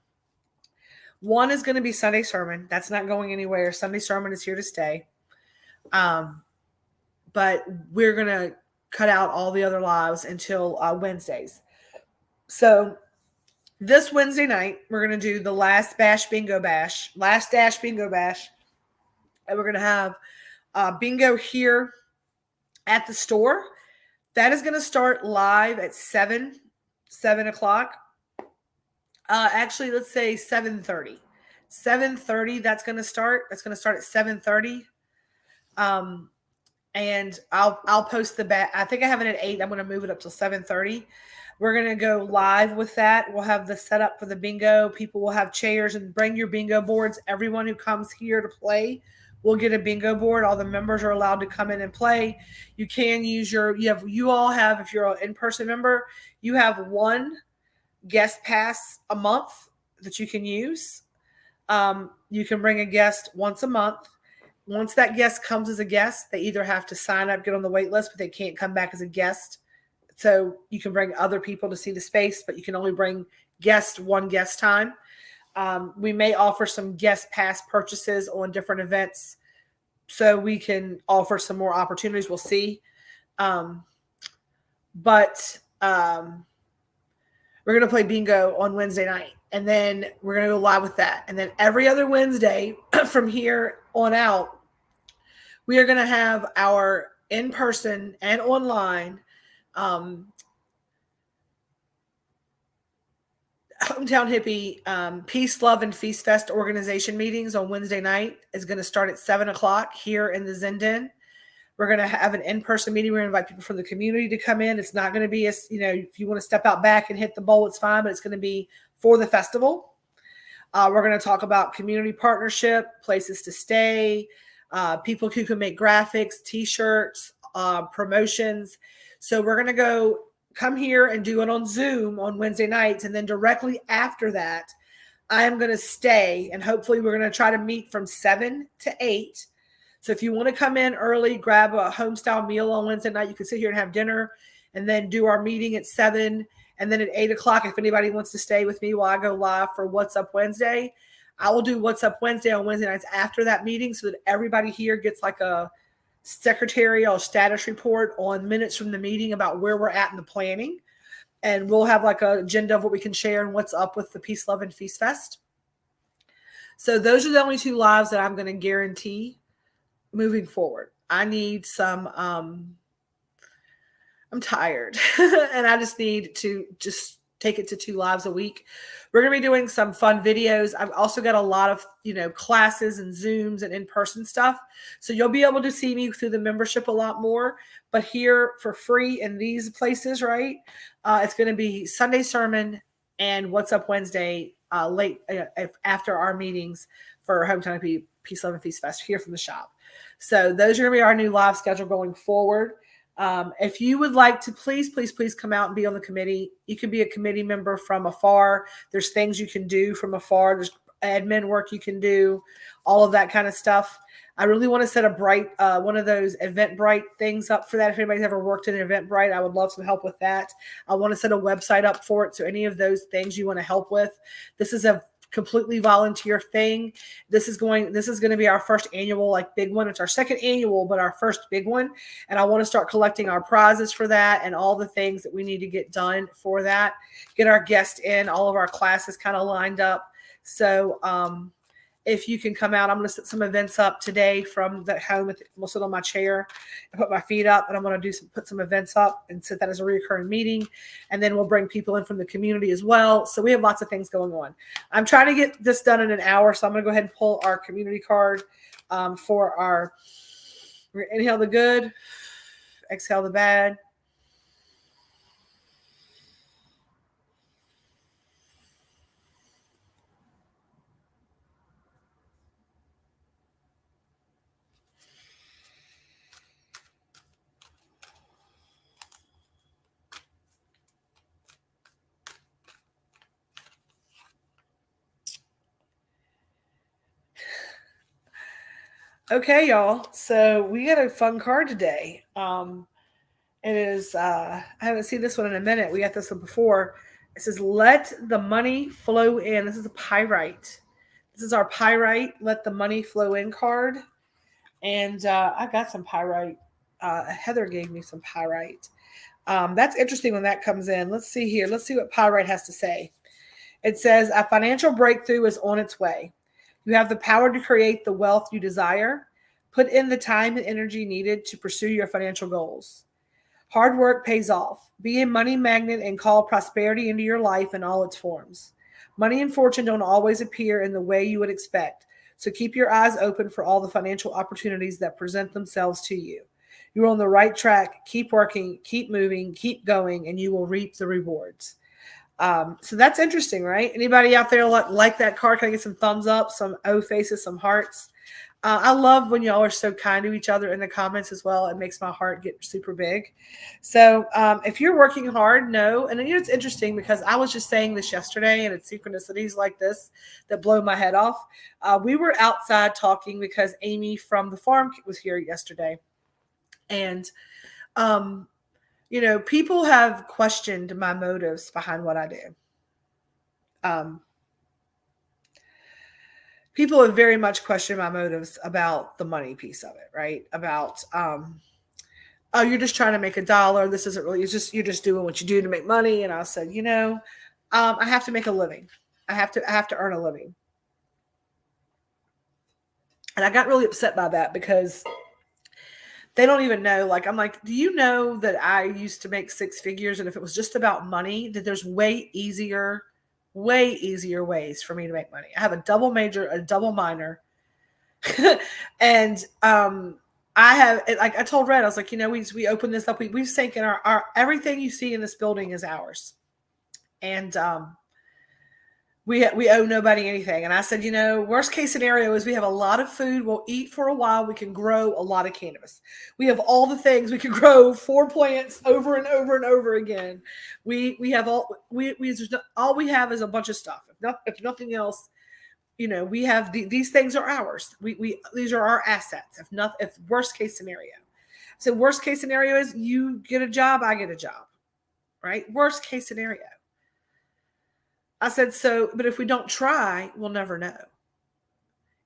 One is going to be Sunday sermon. That's not going anywhere. Sunday sermon is here to stay. But we're going to cut out all the other lives until Wednesdays. So this Wednesday night, we're going to do the last dash bingo bash. And we're going to have bingo here at the store. That is going to start live at 7 o'clock. Actually, let's say 7:30. 7:30, that's going to start. That's going to start at 7:30. And I'll post the bat. I think I have it at 8. I'm going to move it up till 7:30. We're going to go live with that. We'll have the setup for the bingo. People will have chairs and bring your bingo boards. Everyone who comes here to play will get a bingo board. All the members are allowed to come in and play. You can use you all have, if you're an in-person member, you have one guest pass a month that you can use. You can bring a guest once a month. Once that guest comes as a guest, they either have to sign up, get on the wait list, but they can't come back as a guest. So you can bring other people to see the space, but you can only bring one guest time. We may offer some guest pass purchases on different events so we can offer some more opportunities. We'll see. But we're going to play bingo on Wednesday night, and then we're going to go live with that. And then every other Wednesday from here on out, we are going to have our in-person and online Hometown Hippie Peace, Love, and Feast Fest organization meetings on Wednesday night. Is going to start at 7 o'clock here in the Zen Den. We're going to have an in-person meeting. We're going to invite people from the community to come in. It's not going to be, if you want to step out back and hit the bowl, it's fine, but it's going to be for the festival. We're going to talk about community partnership, places to stay, people who can make graphics, T-shirts, promotions. So we're going to come here and do it on Zoom on Wednesday nights. And then directly after that, I am going to stay, and hopefully we're going to try to meet from 7 to 8. So if you want to come in early, grab a home-style meal on Wednesday night, you can sit here and have dinner and then do our meeting at 7. And then at 8 o'clock, if anybody wants to stay with me while I go live for What's Up Wednesday, I will do What's Up Wednesday on Wednesday nights after that meeting so that everybody here gets like a secretarial status report on minutes from the meeting about where we're at in the planning. And we'll have like an agenda of what we can share and what's up with the Peace, Love, and Feast Fest. So those are the only 2 lives that I'm going to guarantee moving forward. I need some, I'm tired and I just need to take it to 2 lives a week. We're going to be doing some fun videos. I've also got a lot of, classes and Zooms and in-person stuff. So you'll be able to see me through the membership a lot more, but here for free in these places, right? It's going to be Sunday sermon and What's Up Wednesday late after our meetings for Hometown Peace, Love, and Feast Fest here from the shop. So those are going to be our new live schedule going forward. If you would like to, please come out and be on the committee. You can be a committee member from afar. There's things you can do from afar. There's admin work you can do, all of that kind of stuff. I really want to set a one of those Eventbrite things up for that. If anybody's ever worked in Eventbrite, I would love some help with that. I want to set a website up for it. So any of those things you want to help with, this is a completely volunteer thing. This is going to be our first annual big one. It's our second annual, but our first big one. And I want to start collecting our prizes for that and all the things that we need to get done for that. Get our guests in, all of our classes kind of lined up. So if you can come out, I'm going to set some events up today from the home. We'll sit on my chair and put my feet up, and I'm going to put some events up and set that as a recurring meeting. And then we'll bring people in from the community as well. So we have lots of things going on. I'm trying to get this done in an hour. So I'm going to go ahead and pull our community card for our, we're going to inhale the good, exhale the bad. Okay, y'all. So we got a fun card today. It is, I haven't seen this one in a minute. We got this one before. It says, let the money flow in. This is a pyrite. This is our pyrite, let the money flow in card. And I got some pyrite. Heather gave me some pyrite. That's interesting when that comes in. Let's see here. Let's see what pyrite has to say. It says, a financial breakthrough is on its way. You have the power to create the wealth you desire. Put in the time and energy needed to pursue your financial goals. Hard work pays off. Be a money magnet and call prosperity into your life in all its forms. Money and fortune don't always appear in the way you would expect. So keep your eyes open for all the financial opportunities that present themselves to you. You're on the right track. Keep working, keep moving, keep going, and you will reap the rewards. So that's interesting, right? Anybody out there like that card? Can I get some thumbs up, some O faces, some hearts? I love when y'all are so kind to each other in the comments as well. It makes my heart get super big. So if you're working hard, no. And it's interesting because I was just saying this yesterday, and it's synchronicities like this that blow my head off. We were outside talking because Amy from the farm was here yesterday. And people have questioned my motives behind what I do. People have very much questioned my motives about the money piece of it, right? About, oh, you're just trying to make $1. This isn't really, you're just doing what you do to make money. And I said, I have to make a living. I have to earn a living. And I got really upset by that because they don't even know. Like, I'm like, do you know that I used to make 6 figures? And if it was just about money, that there's way easier ways for me to make money. I have a double major, a double minor. And I have, like I told Red, I was like, we opened this up. We've sank in our everything you see in this building is ours. And we owe nobody anything. And I said, worst case scenario is we have a lot of food. We'll eat for a while. We can grow a lot of cannabis. We have all the things. We can grow 4 plants over and over and over again. We have all we have is a bunch of stuff. If nothing else, we have these things are ours. These are our assets. If worst case scenario. So worst case scenario is you get a job, I get a job, right? Worst case scenario. I said, but if we don't try, we'll never know.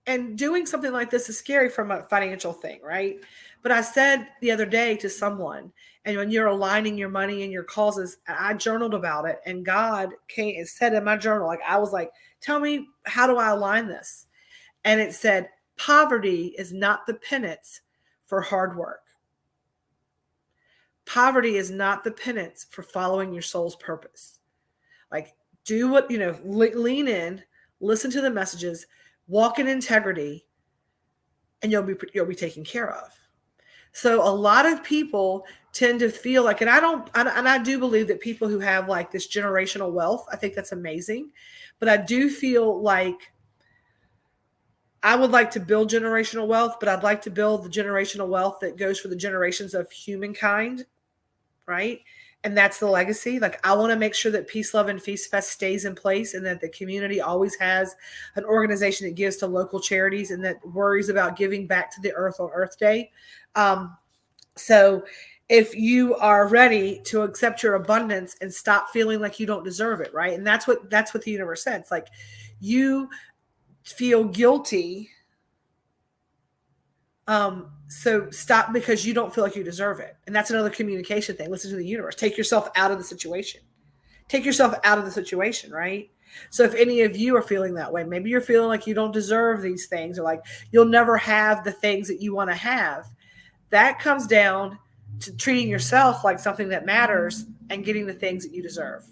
And doing something like this is scary from a financial thing, right? But I said the other day to someone, and when you're aligning your money and your causes, I journaled about it, and God came and said in my journal, like, I was like, tell me, how do I align this? And it said, poverty is not the penance for hard work. Poverty is not the penance for following your soul's purpose. Like, do what, lean in, listen to the messages, walk in integrity, and you'll be taken care of. So a lot of people tend to feel like, and I do believe that people who have like this generational wealth, I think that's amazing. But I do feel like I would like to build generational wealth, but I'd like to build the generational wealth that goes for the generations of humankind, right? And that's the legacy. Like, I want to make sure that Peace, Love, and Feast Fest stays in place, and that the community always has an organization that gives to local charities and that worries about giving back to the earth on Earth Day. So if you are ready to accept your abundance and stop feeling like you don't deserve it, right? And that's what the universe said. It's like, you feel guilty. So stop because you don't feel like you deserve it. And that's another communication thing. Listen to the universe. Take yourself out of the situation. Right? So if any of you are feeling that way, maybe you're feeling like you don't deserve these things, or like you'll never have the things that you want to have. That comes down to treating yourself like something that matters and getting the things that you deserve.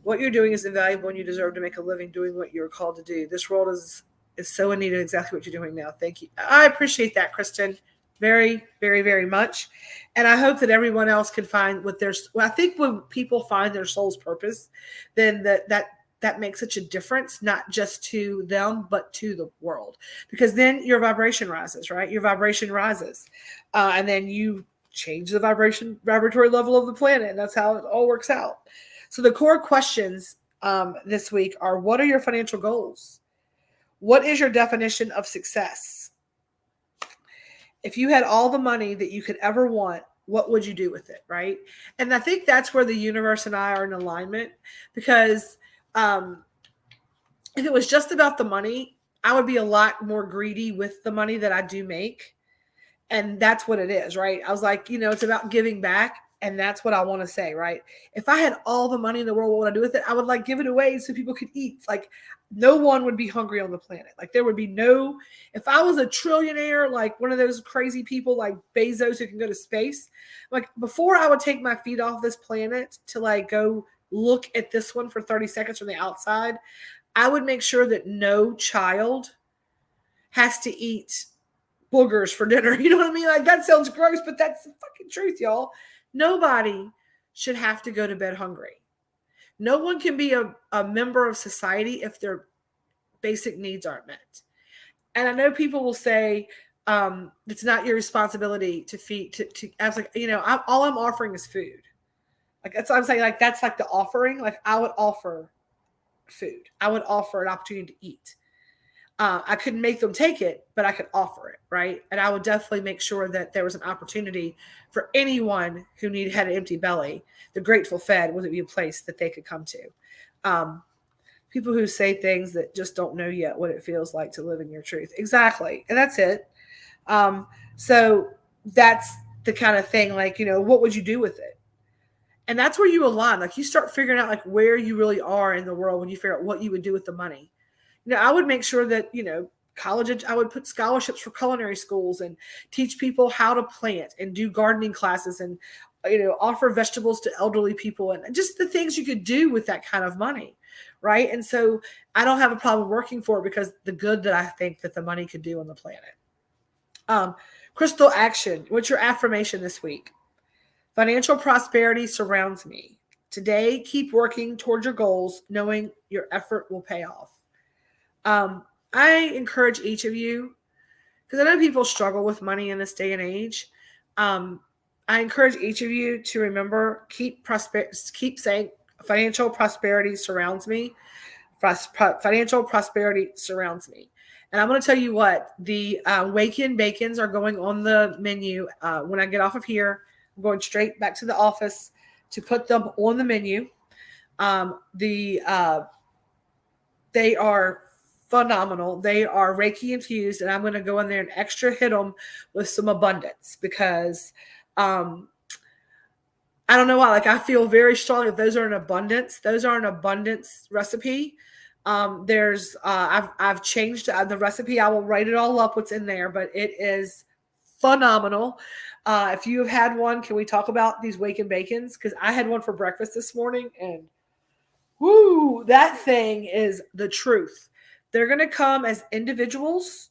What you're doing is invaluable, and you deserve to make a living doing what you're called to do. This world is so in need of exactly what you're doing now. Thank you. I appreciate that, Kristen, very, very, very much. And I hope that everyone else can find I think when people find their soul's purpose, then that makes such a difference, not just to them, but to the world. Because then your vibration rises, right? Your vibration rises. And then you change the vibratory level of the planet. And that's how it all works out. So the core questions this week are, what are your financial goals? What is your definition of success? If you had all the money that you could ever want, what would you do with it, right? And I think that's where the universe and I are in alignment, because if it was just about the money, I would be a lot more greedy with the money that I do make. And that's what it is, right? I was like, it's about giving back. And that's what I want to say, right? If I had all the money in the world, what would I do with it? I would like give it away so people could eat. Like, no one would be hungry on the planet. Like, there would be if I was a trillionaire, like one of those crazy people like Bezos who can go to space, like, before I would take my feet off this planet to like go look at this one for 30 seconds from the outside, I would make sure that no child has to eat boogers for dinner. You know what I mean? Like, that sounds gross, but that's the fucking truth, y'all. Nobody should have to go to bed hungry. No one can be a member of society if their basic needs aren't met. And I know people will say, it's not your responsibility to feed, I was like, all I'm offering is food. Like, that's what I'm saying. Like, that's like the offering. Like, I would offer food. I would offer an opportunity to eat. I couldn't make them take it, but I could offer it, right? And I would definitely make sure that there was an opportunity for anyone who had an empty belly. The Grateful Fed would be a place that they could come to. People who say things that just don't know yet what it feels like to live in your truth. Exactly. And that's it. So that's the kind of thing, like, what would you do with it? And that's where you align. Like, you start figuring out like where you really are in the world when you figure out what you would do with the money. I would make sure that, college, I would put scholarships for culinary schools and teach people how to plant and do gardening classes and, offer vegetables to elderly people and just the things you could do with that kind of money. Right. And so I don't have a problem working for it because the good that I think that the money could do on the planet. Crystal action. What's your affirmation this week? Financial prosperity surrounds me. Today, keep working towards your goals, knowing your effort will pay off. I encourage each of you, because I know people struggle with money in this day and age. I encourage each of you to remember, keep saying financial prosperity surrounds me. Financial prosperity surrounds me. And I'm going to tell you what, the Waken Bacons are going on the menu. When I get off of here, I'm going straight back to the office to put them on the menu. They are phenomenal. They are Reiki infused, and I'm going to go in there and extra hit them with some abundance because I don't know why. Like, I feel very strong that those are an abundance. Those are an abundance recipe. I've changed the recipe. I will write it all up what's in there, but it is phenomenal. If you have had one, can we talk about these Waken Bacons? Because I had one for breakfast this morning, and woo, that thing is the truth. They're going to come as individuals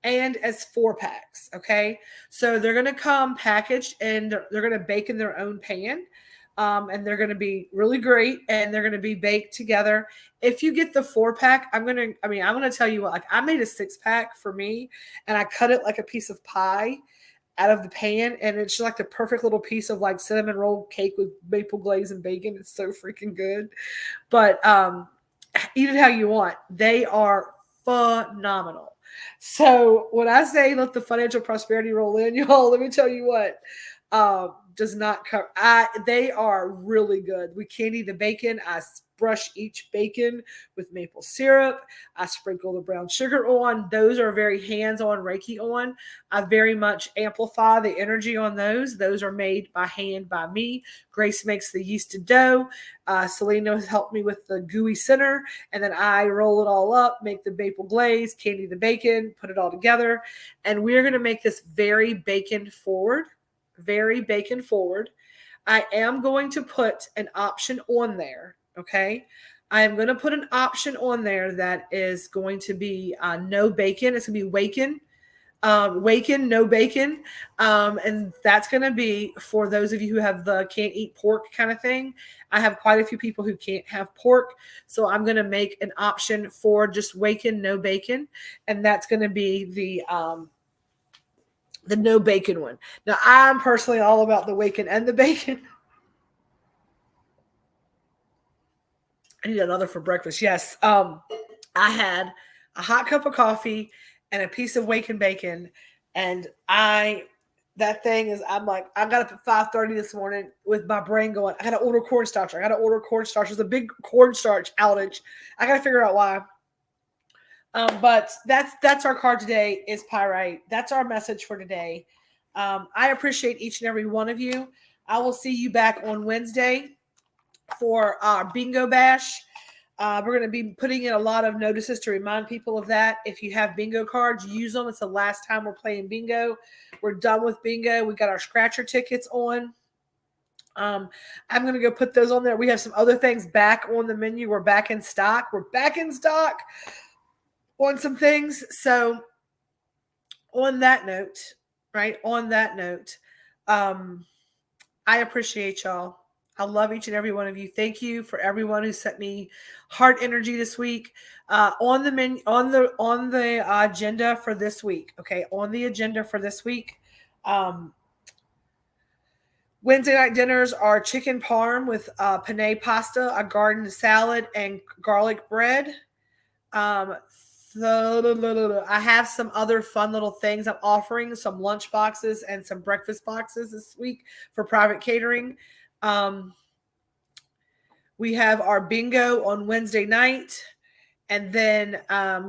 and as 4-packs, okay? So they're going to come packaged, and they're going to bake in their own pan, and they're going to be really great, and they're going to be baked together. If you get the 4-pack, I'm going to tell you what, like, I made a 6-pack for me, and I cut it like a piece of pie out of the pan, and it's like the perfect little piece of like cinnamon roll cake with maple glaze and bacon. It's so freaking good. But eat it how you want. They are phenomenal. So when I say let the financial prosperity roll in, y'all, let me tell you what, does not cover. They are really good. We candy the bacon. I brush each bacon with maple syrup. I sprinkle the brown sugar on. Those are very hands-on Reiki on. I very much amplify the energy on those. Those are made by hand by me. Grace makes the yeasted dough. Selena has helped me with the gooey center. And then I roll it all up, make the maple glaze, candy the bacon, put it all together. And we're going to make this very bacon forward. Very bacon forward. I am going to put an option on there. Okay. I am going to put an option on there that is going to be no bacon. It's going to be Waken, no bacon. And that's going to be for those of you who have the can't eat pork kind of thing. I have quite a few people who can't have pork. So I'm going to make an option for just Waken, no bacon. And that's going to be the no bacon one. Now, I'm personally all about the Waken and the bacon. I need another for breakfast. Yes. I had a hot cup of coffee and a piece of Waken bacon. And that thing is, I'm like, I got up at 5:30 this morning with my brain going, I got to order cornstarch. There's a big cornstarch outage. I got to figure out why. But that's our card today is pyrite. That's our message for today. I appreciate each and every one of you. I will see you back on Wednesday for our bingo bash. We're going to be putting in a lot of notices to remind people of that. If you have bingo cards, use them. It's the last time we're playing bingo. We're done with bingo. We got our scratcher tickets on. I'm going to go put those on there. We have some other things back on the menu. We're back in stock on some things. So on that note, right? On that note, I appreciate y'all. I love each and every one of you. Thank you for everyone who sent me heart energy this week. On the menu, on the agenda for this week. Okay, on the agenda for this week. Wednesday night dinners are chicken parm with penne pasta, a garden salad, and garlic bread. So I have some other fun little things I'm offering, some lunch boxes and some breakfast boxes this week for private catering. We have our bingo on Wednesday night. And then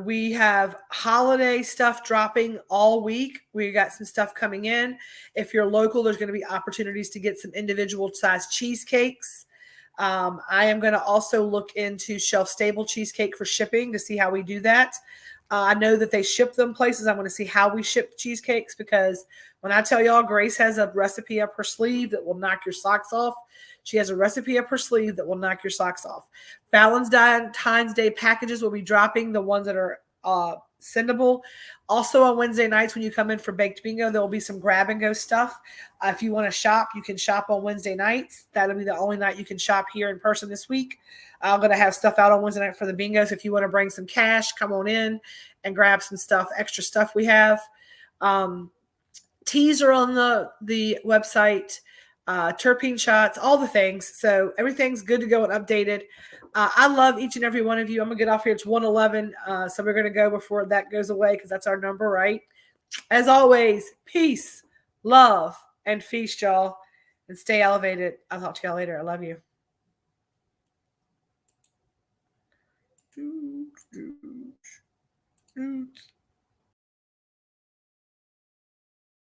we have holiday stuff dropping all week. We got some stuff coming in. If you're local, there's going to be opportunities to get some individual sized cheesecakes. I am going to also look into shelf stable cheesecake for shipping to see how we do that. I know that they ship them places. I want to see how we ship cheesecakes, because when I tell y'all, Grace has a recipe up her sleeve that will knock your socks off. She has a recipe up her sleeve that will knock your socks off. Valentine's Day packages will be dropping, the ones that are sendable. Also on Wednesday nights when you come in for Baked Bingo, there will be some grab and go stuff. If you want to shop, you can shop on Wednesday nights. That'll be the only night you can shop here in person this week. I'm going to have stuff out on Wednesday night for the bingos. If you want to bring some cash, come on in and grab some stuff, extra stuff we have. Teas are on the website, terpene shots, all the things. So everything's good to go and updated. I love each and every one of you. I'm going to get off here. It's 1:11. So we're going to go before that goes away, because that's our number, right? As always, peace, love, and feast, y'all. And stay elevated. I'll talk to y'all later. I love you.